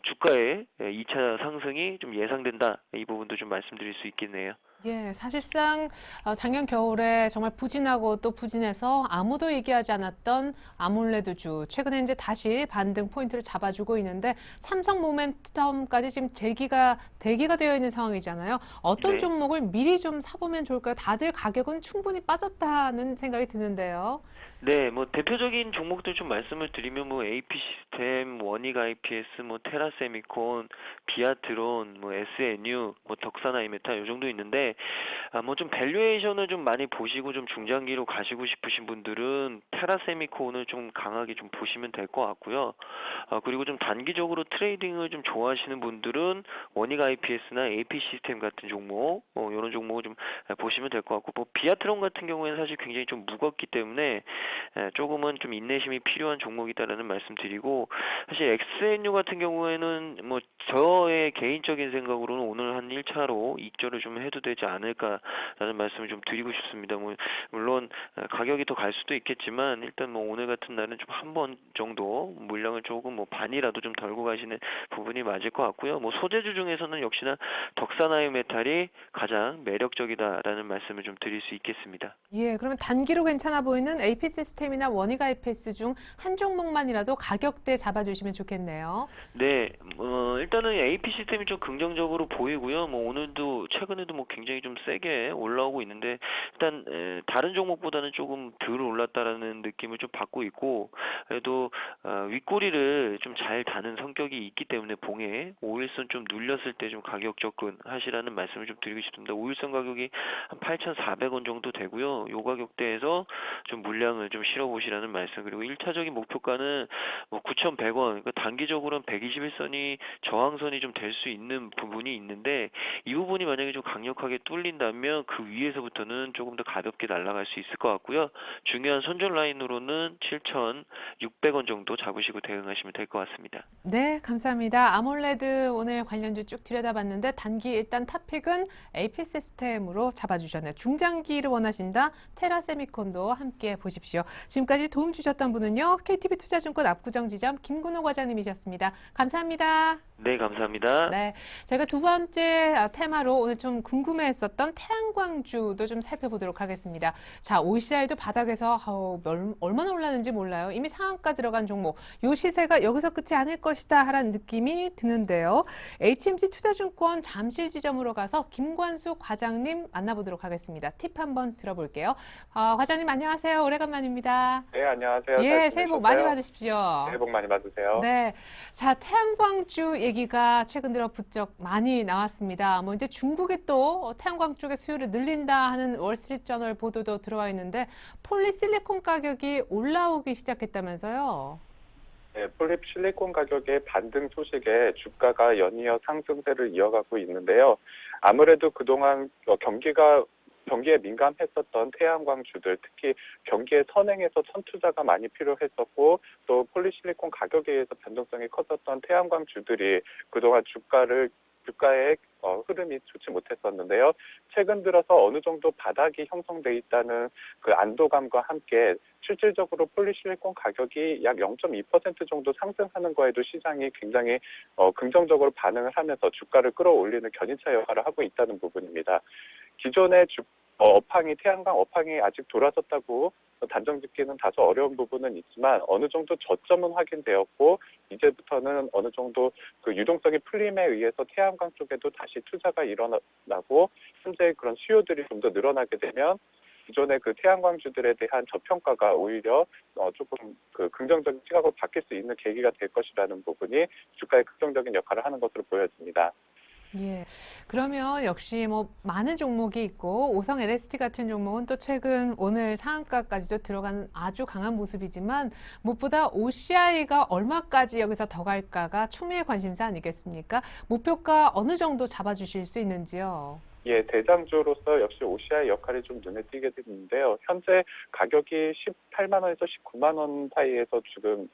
주가의 2차 상승이 좀 예상된다. 이 부분도 좀 말씀드릴 수 있겠네요. 예, 사실상 작년 겨울에 정말 부진하고 또 부진해서 아무도 얘기하지 않았던 아몰레드주, 최근에 이제 다시 반등 포인트를 잡아주고 있는데 삼성 모멘텀까지 지금 대기가 되어 있는 상황이잖아요. 어떤 네. 종목을 미리 좀 사보면 좋을까요? 다들 가격은 충분히 빠졌다는 생각이 드는데요. 네, 뭐 대표적인 종목들 좀 말씀을 드리면 뭐 AP 시스템, 원익 IPS, 뭐 테라세미콘, 비아트론, 뭐 SNU, 뭐 덕산아이메탈 요 정도 있는데, 뭐 좀 밸류에이션을 좀 많이 보시고 좀 중장기로 가시고 싶으신 분들은 테라세미콘을 좀 강하게 좀 보시면 될 것 같고요. 그리고 좀 단기적으로 트레이딩을 좀 좋아하시는 분들은 원익 IPS나 AP 시스템 같은 종목, 이런 종목을 좀 보시면 될 것 같고, 뭐 비아트론 같은 경우에는 사실 굉장히 좀 무겁기 때문에 조금은 좀 인내심이 필요한 종목이다라는 말씀드리고, 사실 XNU 같은 경우에는 뭐 저의 개인적인 생각으로는 오늘 한 1차로 익절을 좀 해도 되지 않을까라는 말씀을 좀 드리고 싶습니다. 뭐 물론 가격이 더 갈 수도 있겠지만 일단 뭐 오늘 같은 날은 좀 한 번 정도 물량을 조금 뭐 반이라도 좀 덜고 가시는 부분이 맞을 것 같고요. 뭐 소재주 중에서는 역시나 덕산아이메탈이 가장 매력적이다라는 말씀을 좀 드릴 수 있겠습니다. 예, 그러면 단기로 괜찮아 보이는 AP 시스템이나 원익 IPS 중 한 종목만이라도 가격대 잡아주시면 좋겠네요. 네, 일단은 AP 시스템이 좀 긍정적으로 보이고요. 뭐 오늘도 최근에도 뭐 굉장히 좀 세게 올라오고 있는데, 일단 다른 종목보다는 조금 덜 올랐다라는 느낌을 좀 받고 있고, 그래도 윗꼬리를 좀 잘 다는 성격이 있기 때문에 봉에 5일선 좀 눌렸을 때 좀 가격 접근 하시라는 말씀을 좀 드리고 싶습니다. 5일선 가격이 한 8,400원 정도 되고요. 요 가격대에서 좀 물량을 좀 실어보시라는 말씀. 그리고 1차적인 목표가는 뭐 9,100원, 그러니까 단기적으로는 121선이 저항선이 좀 될 수 있는 부분이 있는데, 이 부분이 만약에 좀 강력하게 뚫린다면 그 위에서부터는 조금 더 가볍게 날아갈 수 있을 것 같고요. 중요한 손절 라인으로는 7,600원 정도 잡으시고 대응하시면 될 것 같습니다. 네, 감사합니다. 아몰레드 오늘 관련주 쭉 들여다봤는데 단기 일단 탑픽은 AP 시스템으로 잡아주셨네요. 중장기를 원하신다 테라세미콘도 함께 보십시오. 지금까지 도움 주셨던 분은요. KTB 투자증권 압구정지점 김근호 과장님이셨습니다. 감사합니다. 네, 감사합니다. 네, 저희가 두 번째 테마로 오늘 좀 궁금해했었던 태양광주도 좀 살펴보도록 하겠습니다. 자, OCI도 바닥에서 얼마나 올랐는지 몰라요. 이미 상한가 들어간 종목. 요 시세가 여기서 끝이 아닐 것이다 하라는 느낌이 드는데요. HMC 투자증권 잠실 지점으로 가서 김관수 과장님 만나보도록 하겠습니다. 팁 한번 들어볼게요. 과장님 안녕하세요. 오래간만입니다. 네, 안녕하세요. 예, 잘 새해 복 지내셨어요? 많이 받으십시오. 새해 복 많이 받으세요. 네. 자, 태양광주 얘기가 최근 들어 부쩍 많이 나왔습니다. 뭐 이제 중국이 또 태양광 쪽의 수요를 늘린다 하는 월스트리트저널 보도도 들어와 있는데 폴리실리콘 가격이 올라오기 시작했다면서요? 네, 폴리실리콘 가격의 반등 소식에 주가가 연이어 상승세를 이어가고 있는데요. 아무래도 그동안 경기에 민감했었던 태양광주들, 특히 경기의 선행에서 선투자가 많이 필요했었고, 또 폴리실리콘 가격에 의해서 변동성이 컸었던 태양광주들이 그동안 주가를 주가의 흐름이 좋지 못했었는데요. 최근 들어서 어느 정도 바닥이 형성돼 있다는 그 안도감과 함께 실질적으로 폴리실리콘 가격이 약 0.2% 정도 상승하는 거에도 시장이 굉장히 긍정적으로 반응을 하면서 주가를 끌어올리는 견인차 역할을 하고 있다는 부분입니다. 기존의 태양광 업황이 아직 돌아섰다고 단정짓기는 다소 어려운 부분은 있지만 어느 정도 저점은 확인되었고 이제부터는 어느 정도 그 유동성이 풀림에 의해서 태양광 쪽에도 다시 투자가 일어나고 현재 그런 수요들이 좀 더 늘어나게 되면 기존의 그 태양광주들에 대한 저평가가 오히려 조금 그 긍정적인 시각으로 바뀔 수 있는 계기가 될 것이라는 부분이 주가에 긍정적인 역할을 하는 것으로 보여집니다. 예. 그러면 역시 뭐 많은 종목이 있고 오성 LST 같은 종목은 또 최근 오늘 상한가까지도 들어가는 아주 강한 모습이지만 무엇보다 OCI가 얼마까지 여기서 더 갈까가 초미의 관심사 아니겠습니까? 목표가 어느 정도 잡아주실 수 있는지요? 예, 대장주로서 역시 OCI 역할이 좀 눈에 띄게 되는데요. 현재 가격이 18만 원에서 19만 원 사이에서 지금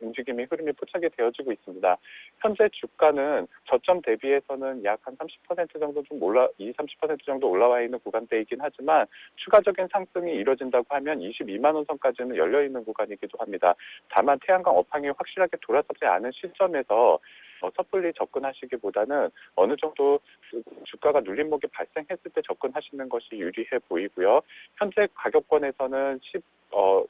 움직임이 흐름이 포착이 되어지고 있습니다. 현재 주가는 저점 대비해서는 약 한 30% 정도 좀 30% 정도 올라와 있는 구간대이긴 하지만 추가적인 상승이 이뤄진다고 하면 22만 원 선까지는 열려 있는 구간이기도 합니다. 다만 태양광 업황이 확실하게 돌아서지 않은 시점에서 섣불리 접근하시기보다는 어느 정도 주가가 눌림목이 발생했을 때 접근하시는 것이 유리해 보이고요. 현재 가격권에서는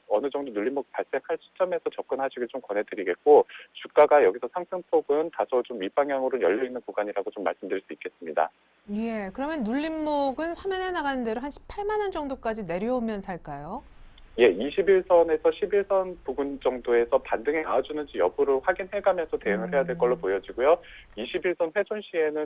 어느 정도 눌림목 발생할 시점에서 접근하시길 좀 권해드리겠고 주가가 여기서 상승폭은 다소 좀 윗방향으로 열려있는 구간이라고 좀 말씀드릴 수 있겠습니다. 예. 그러면 눌림목은 화면에 나가는 대로 한 18만 원 정도까지 내려오면 살까요? 예, 21선에서 11선 부근 정도에서 반등이 나와주는지 여부를 확인해가면서 대응을 해야 될 걸로 보여지고요. 21선 회전 시에는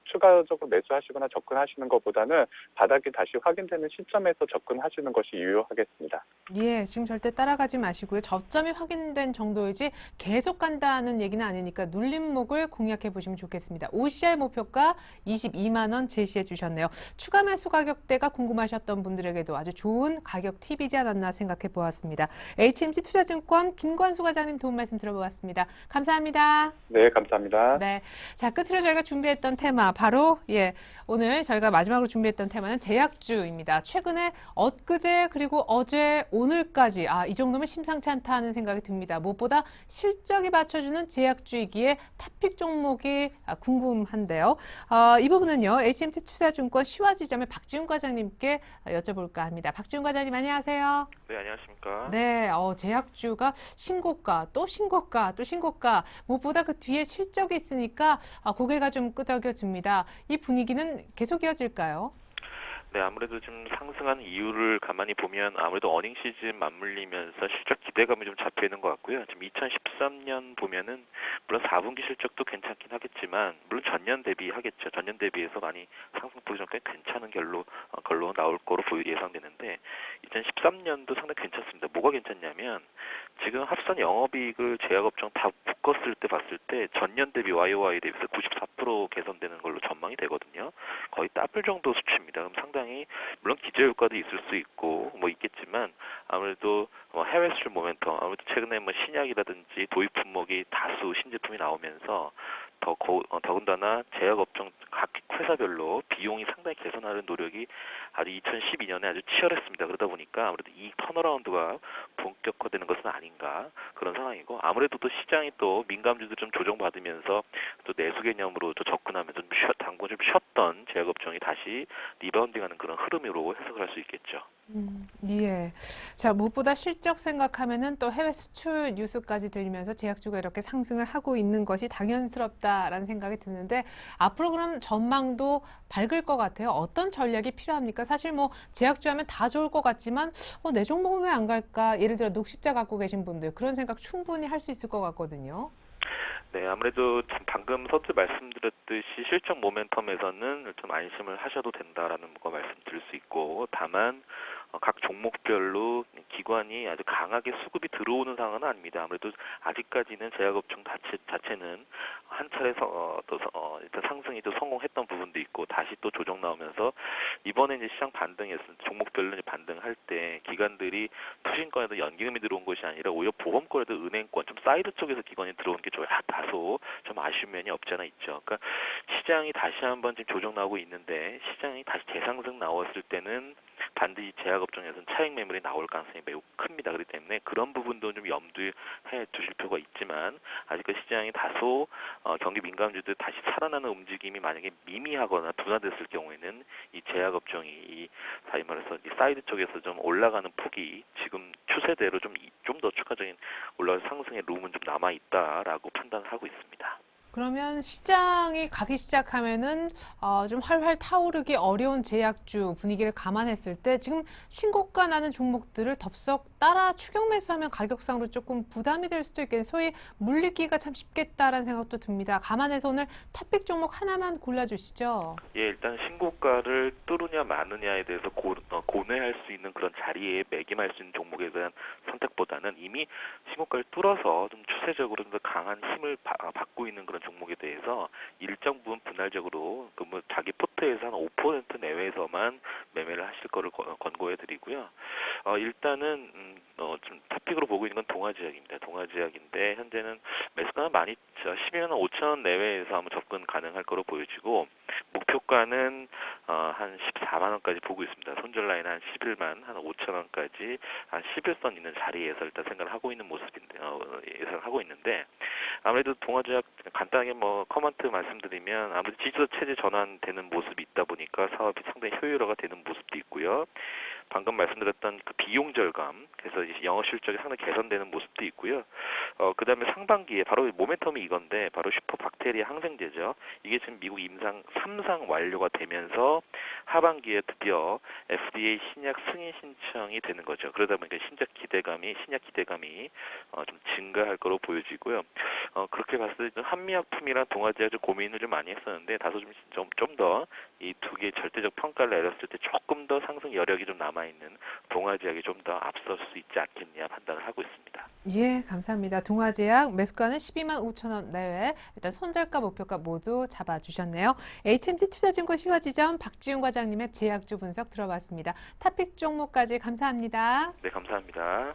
추가적으로 매수하시거나 접근하시는 것보다는 바닥이 다시 확인되는 시점에서 접근하시는 것이 유효하겠습니다. 예, 지금 절대 따라가지 마시고요. 저점이 확인된 정도이지 계속 간다는 얘기는 아니니까 눌림목을 공략해 보시면 좋겠습니다. OCI 목표가 22만 원 제시해 주셨네요. 추가 매수 가격대가 궁금하셨던 분들에게도 아주 좋은 가격 팁이지 않았나 생각해 보았습니다. HMC 투자증권 김관수 과장님 도움 말씀 들어보았습니다. 감사합니다. 네, 감사합니다. 네. 자, 끝으로 저희가 준비했던 테마, 바로, 오늘 저희가 마지막으로 준비했던 테마는 제약주입니다. 최근에 엊그제, 그리고 어제, 오늘까지, 이 정도면 심상치 않다 하는 생각이 듭니다. 무엇보다 실적이 받쳐주는 제약주이기에 탑픽 종목이 궁금한데요. 이 부분은요, HMC 투자증권 시화지점의 박지훈 과장님께 여쭤볼까 합니다. 박지훈 과장님, 안녕하세요. 네, 안녕하십니까. 네, 제약주가 신고가, 또 신고가, 또 신고가, 무엇보다 그 뒤에 실적이 있으니까 고개가 좀 끄덕여집니다. 이 분위기는 계속 이어질까요? 네, 아무래도 좀 상승한 이유를 가만히 보면 아무래도 어닝 시즌 맞물리면서 실적 기대감이 좀 잡혀 있는 것 같고요. 지금 2013년 보면은 물론 4분기 실적도 괜찮긴 하겠지만 물론 전년 대비하겠죠. 전년 대비해서 많이 상승폭이 좀 꽤 괜찮은 걸로 나올 거로 예상되는데 2013년도 상당히 괜찮습니다. 뭐가 괜찮냐면 지금 합산 영업이익을 제약업종 다 묶었을 때 봤을 때 전년 대비 YOY 대비해서 94% 개선되는 걸로 전망이 되거든요. 거의 더블 정도 수치입니다. 그럼 상당히 물론 기저효과도 있을 수 있고 있겠지만 아무래도 해외 수출 모멘텀 아무래도 최근에 신약이라든지 도입 품목이 다수 신제품이 나오면서 더군다나 제약업종 각 회사별로 비용이 상당히 개선하는 노력이 아주 2012년에 아주 치열했습니다. 그러다 보니까 아무래도 이 턴어라운드가 본격화되는 것은 아닌가 그런 상황이고 아무래도 또 시장이 또 민감주도 좀 조정받으면서 또 내수 개념으로 또 접근하면서 당분 좀 쉬었던 제약업종이 다시 리바운딩하는 그런 흐름으로 해석을 할 수 있겠죠. 예. 자, 무엇보다 실적 생각하면은 또 해외 수출 뉴스까지 들리면서 제약주가 이렇게 상승을 하고 있는 것이 당연스럽다라는 생각이 드는데 앞으로 그럼 전망도 밝을 것 같아요. 어떤 전략이 필요합니까? 사실 제약주 하면 다 좋을 것 같지만 내 종목은 왜 안 갈까? 예를 들어 녹십자 갖고 계신 분들 그런 생각 충분히 할 수 있을 것 같거든요. 네, 아무래도 방금 서두 말씀드렸듯이 실적 모멘텀에서는 좀 안심을 하셔도 된다라는 거 말씀드릴 수 있고 다만 각 종목별로 기관이 아주 강하게 수급이 들어오는 상황은 아닙니다. 아무래도 아직까지는 제약업종 자체는 한 차례 일단 상승이 또 성공했던 부분도 있고 다시 또 조정 나오면서 이번에 이제 시장 반등에서 종목별로 이제 반등할 때 기관들이 투신권에도 연기금이 들어온 것이 아니라 오히려 보험권에도 은행권 좀 사이드 쪽에서 기관이 들어온 게 다소 좀 아쉬운 면이 없지 않아 있죠. 그러니까 시장이 다시 한번 지금 조정 나오고 있는데 시장이 다시 재상승 나왔을 때는 반드시 제약업종에서는 차익 매물이 나올 가능성이 매우 큽니다. 그렇기 때문에 그런 부분도 좀 염두에 두실 필요가 있지만 아직까지 시장이 다소 경기 민감주들 다시 살아나는 움직임이 만약에 미미하거나 둔화됐을 경우에는 이 제약업종이 이 사이 말해서 이 사이드 쪽에서 좀 올라가는 폭이 지금 추세대로 좀 더 추가적인 올라가는 상승의 룸은 좀 남아 있다라고 판단을 하고 있습니다. 그러면 시장이 가기 시작하면은 좀 활활 타오르기 어려운 제약주 분위기를 감안했을 때 지금 신고가 나는 종목들을 덥석 따라 추격 매수하면 가격상으로 조금 부담이 될 수도 있겠네요. 소위 물리기가 참 쉽겠다라는 생각도 듭니다. 감안해서 오늘 탑픽 종목 하나만 골라주시죠. 예, 일단 신고가를 뚫으냐 마느냐에 대해서 고뇌할 수 있는 그런 자리에 매김할 수 있는 종목에 대한 선택보다는 이미 신고가를 뚫어서 좀 추세적으로 좀 더 강한 힘을 받고 있는 그런 종목에 대해서 일정 부분 분할적으로 뭐 자기 포트에서 한 5% 내외에서만 매매를 하실 거를 권고해드리고요. 일단은 좀 탑픽으로 보고 있는 건 동아제약입니다. 동아제약인데 현재는 매수가는 12만 5천 원 내외에서 한번 접근 가능할 거로 보여지고 목표가는 한 14만 원까지 보고 있습니다. 손절 라인 한 11만 한 5천 원까지 한 11선 있는 자리에서 일단 생각을 하고 있는 모습인데 예상을 하고 있는데 아무래도 동아제약 간단하게 뭐 커먼트 말씀드리면 아무래도 지수 체제 전환되는 모습이 있다 보니까 사업이 상당히 효율화가 되는 모습도 있고요. 방금 말씀드렸던 그 비용 절감, 그래서 이제 영업 실적이 상당히 개선되는 모습도 있고요. 그다음에 상반기에 바로 모멘텀이 이건데 바로 슈퍼박테리아 항생제죠. 이게 지금 미국 임상 3상 완료가 되면서 하반기에 드디어 FDA 신약 승인 신청이 되는 거죠. 그러다 보니까 신약 기대감이 좀 증가할 거로 보여지고요. 그렇게 봤을 때 한미약품이랑 동아제약 좀 고민을 좀 많이 했었는데 다소 좀 더 이 두 개의 절대적 평가를 내렸을 때 조금 더 상승 여력이 좀 남아 있는 동아제약이 좀 더 앞설 수 있지 않겠냐 판단을 하고 있습니다. 예, 감사합니다. 동아제약 매수가는 12만 5천 원 내외. 일단 손절가, 목표가 모두 잡아주셨네요. HMG 투자증권 시화지점 박지훈 과장님의 제약주 분석 들어봤습니다. 탑픽 종목까지 감사합니다. 네, 감사합니다.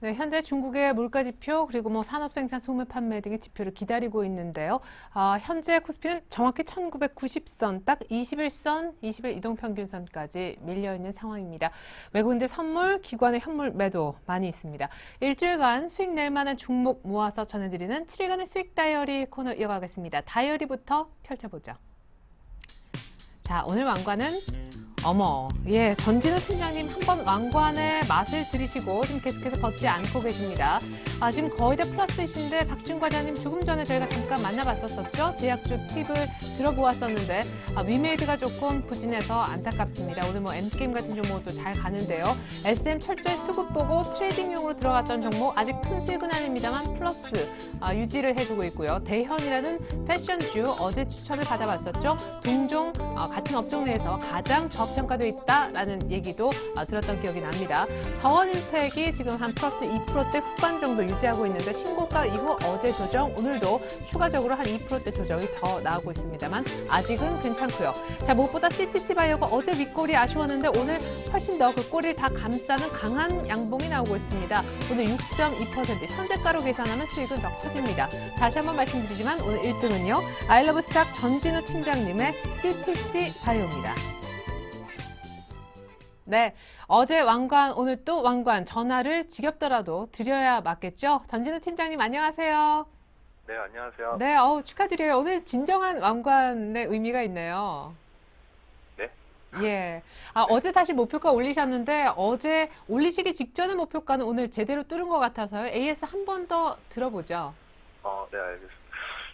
네, 현재 중국의 물가지표 그리고 뭐 산업생산 소매 판매 등의 지표를 기다리고 있는데요. 현재 코스피는 정확히 1990선, 딱 21선, 20일 이동평균선까지 밀려있는 상황입니다. 외국인들 선물, 기관의 현물 매도 많이 있습니다. 일주일간 수익 낼 만한 종목 모아서 전해드리는 7일간의 수익 다이어리 코너 이어가겠습니다. 다이어리부터 펼쳐보죠. 자, 오늘 왕관은 전진우 팀장님 한번 왕관의 맛을 들이시고 지금 계속해서 벗지 않고 계십니다. 지금 거의 다 플러스이신데 박준 과장님 조금 전에 저희가 잠깐 만나봤었죠. 제약주 팁을 들어보았었는데 위메이드가 조금 부진해서 안타깝습니다. 오늘 뭐 M게임 같은 종목도 잘 가는데요. SM 철저히 수급 보고 트레이딩용으로 들어갔던 종목 아직 큰 수익은 아닙니다만 플러스 유지를 해주고 있고요. 대현이라는 패션주 어제 추천을 받아봤었죠. 동종 같은 업종 내에서 가장 저평가되어 있다라는 얘기도 들었던 기억이 납니다. 서원인텍이 지금 한 플러스 2%대 후반 정도 유지하고 있는데 신고가 이후 어제 조정, 오늘도 추가적으로 한 2%대 조정이 더 나오고 있습니다만 아직은 괜찮고요. 자, 무엇보다 CTC바이오가 어제 윗골이 아쉬웠는데 오늘 훨씬 더 그 꼬리를 다 감싸는 강한 양봉이 나오고 있습니다. 오늘 6.2%, 현재가로 계산하면 수익은 더 커집니다. 다시 한번 말씀드리지만 오늘 1등은요. 아이러브스탁 전진우 팀장님의 CTC바이오입니다. 네, 어제 왕관, 오늘 또 왕관, 전화를 지겹더라도 드려야 맞겠죠? 전진우 팀장님 안녕하세요. 네, 안녕하세요. 네, 축하드려요. 오늘 진정한 왕관의 의미가 있네요. 네. 예. 어제 다시 목표가 올리셨는데 어제 올리시기 직전의 목표가는 오늘 제대로 뚫은 것 같아서요. AS 한 번 더 들어보죠. 네, 알겠습니다.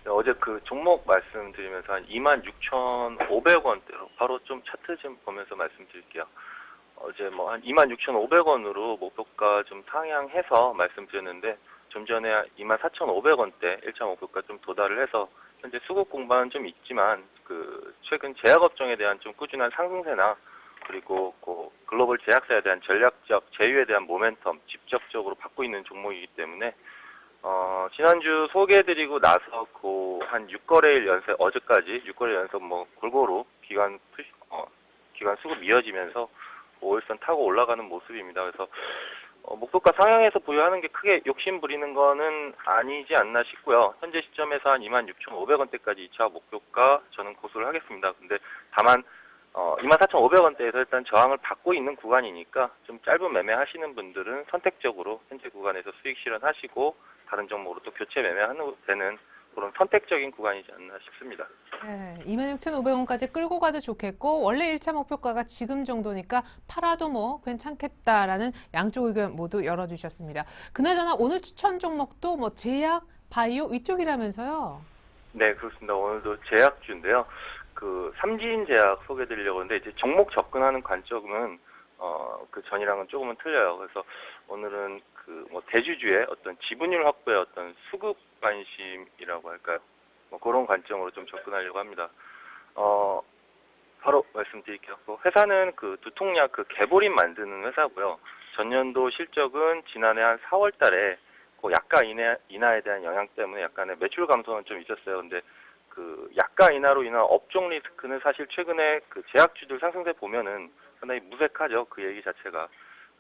네, 어제 그 종목 말씀드리면서 한 26,500원대로 바로 좀 차트 좀 보면서 말씀드릴게요. 어제 뭐 한 26,500원으로 목표가 좀 상향해서 말씀드렸는데 좀 전에 24,500원대 1차 목표가 좀 도달을 해서 현재 수급 공방은 좀 있지만 그 최근 제약업종에 대한 좀 꾸준한 상승세나 그리고 그 글로벌 제약사에 대한 전략적 제휴에 대한 모멘텀 직접적으로 받고 있는 종목이기 때문에 지난주 소개해드리고 나서 그 한 6거래일 연속 어제까지 6거래일 연속 뭐 골고루 기관 수급 이어지면서 5일선 타고 올라가는 모습입니다. 그래서 목표가 상향해서 보유하는 게 크게 욕심 부리는 거는 아니지 않나 싶고요. 현재 시점에서 한 26,500원대까지 2차 목표가 저는 고수를 하겠습니다. 근데 다만 24,500원대에서 일단 저항을 받고 있는 구간이니까 좀 짧은 매매 하시는 분들은 선택적으로 현재 구간에서 수익 실현하시고 다른 종목으로 또 교체 매매하는 되는 그런 선택적인 구간이지 않나 싶습니다. 네, 26,500원까지 끌고 가도 좋겠고 원래 1차 목표가가 지금 정도니까 팔아도 뭐 괜찮겠다라는 양쪽 의견 모두 열어주셨습니다. 그나저나 오늘 추천 종목도 뭐 제약, 바이오 이쪽이라면서요? 네, 그렇습니다. 오늘도 제약주인데요. 그 삼진제약 소개해드리려고 하는데 이제 종목 접근하는 관점은 그 전이랑은 조금은 틀려요. 그래서 오늘은 그 뭐 대주주의 어떤 지분율 확보의 어떤 수급 관심이라고 할까요? 뭐 그런 관점으로 좀 접근하려고 합니다. 바로 말씀드릴게요. 회사는 그 두통약 그 개보린 만드는 회사고요. 전년도 실적은 지난해 한 4월 달에 그 약가 인하에 대한 영향 때문에 약간의 매출 감소는 좀 있었어요. 근데 그 약가 인하로 인한 업종 리스크는 사실 최근에 그 제약주들 상승세 보면은 상당히 무색하죠. 그 얘기 자체가.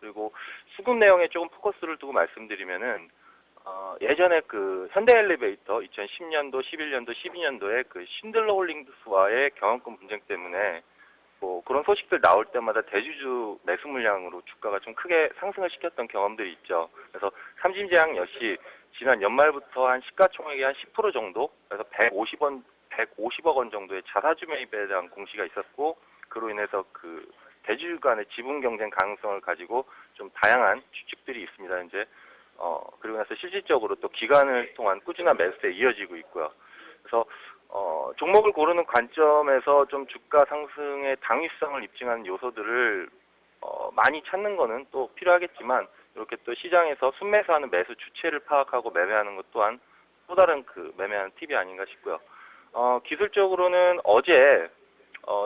그리고 수급 내용에 조금 포커스를 두고 말씀드리면은 예전에 그 현대엘리베이터 2010년도, 11년도, 12년도에 그 신들러 홀딩스와의 경영권 분쟁 때문에 뭐 그런 소식들 나올 때마다 대주주 매수 물량으로 주가가 좀 크게 상승을 시켰던 경험들이 있죠. 그래서 삼진제약 역시 지난 연말부터 한 시가총액의 한 10% 정도, 그래서 150억 원 정도의 자사주 매입에 대한 공시가 있었고, 그로 인해서 그 대주주 간의 지분 경쟁 가능성을 가지고 좀 다양한 추측들이 있습니다. 현재 그리고 나서 실질적으로 또 기간을 통한 꾸준한 매수에 이어지고 있고요. 그래서 종목을 고르는 관점에서 좀 주가 상승의 당위성을 입증하는 요소들을 많이 찾는 거는 또 필요하겠지만, 이렇게 또 시장에서 순매수하는 매수 주체를 파악하고 매매하는 것 또한 또 다른 그 매매하는 팁이 아닌가 싶고요. 기술적으로는 어제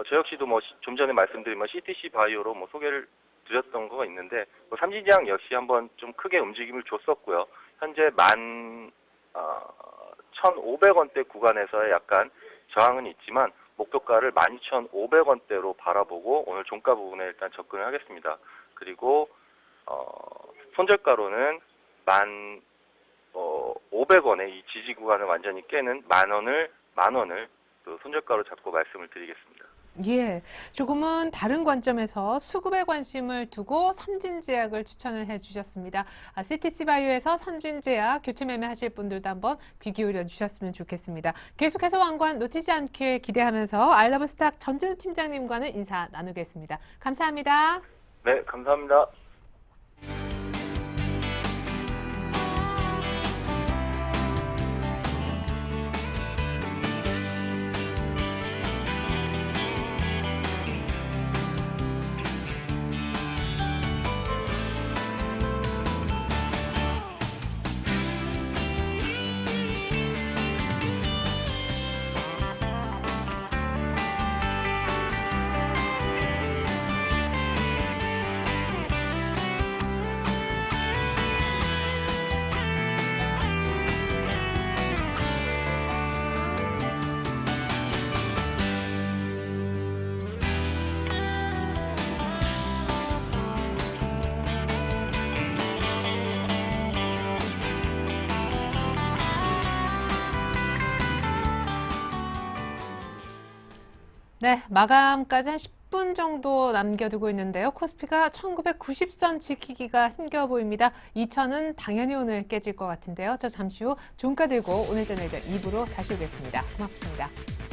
저 역시도 뭐 좀 전에 말씀드린 뭐 CTC 바이오로 뭐 소개를 드렸던 거가 있는데, 뭐 삼진제약 역시 한번 좀 크게 움직임을 줬었고요. 현재 1,500원대 구간에서의 약간 저항은 있지만 목표가를 12,500원대로 바라보고 오늘 종가 부분에 일단 접근을 하겠습니다. 그리고 손절가로는 500원의 이 지지 구간을 완전히 깨는 만 원을 또 손절가로 잡고 말씀을 드리겠습니다. 예, 조금은 다른 관점에서 수급에 관심을 두고 삼진제약을 추천을 해주셨습니다. CTC 바이오에서 삼진제약 교체 매매하실 분들도 한번 귀 기울여 주셨으면 좋겠습니다. 계속해서 왕관 놓치지 않길 기대하면서 아이러브스탁 전진우 팀장님과는 인사 나누겠습니다. 감사합니다. 네, 감사합니다. 네, 마감까지 한 10분 정도 남겨두고 있는데요. 코스피가 1990선 지키기가 힘겨워 보입니다. 2000은 당연히 오늘 깨질 것 같은데요. 저 잠시 후 종가 들고 오늘 저녁 2부로 다시 오겠습니다. 고맙습니다.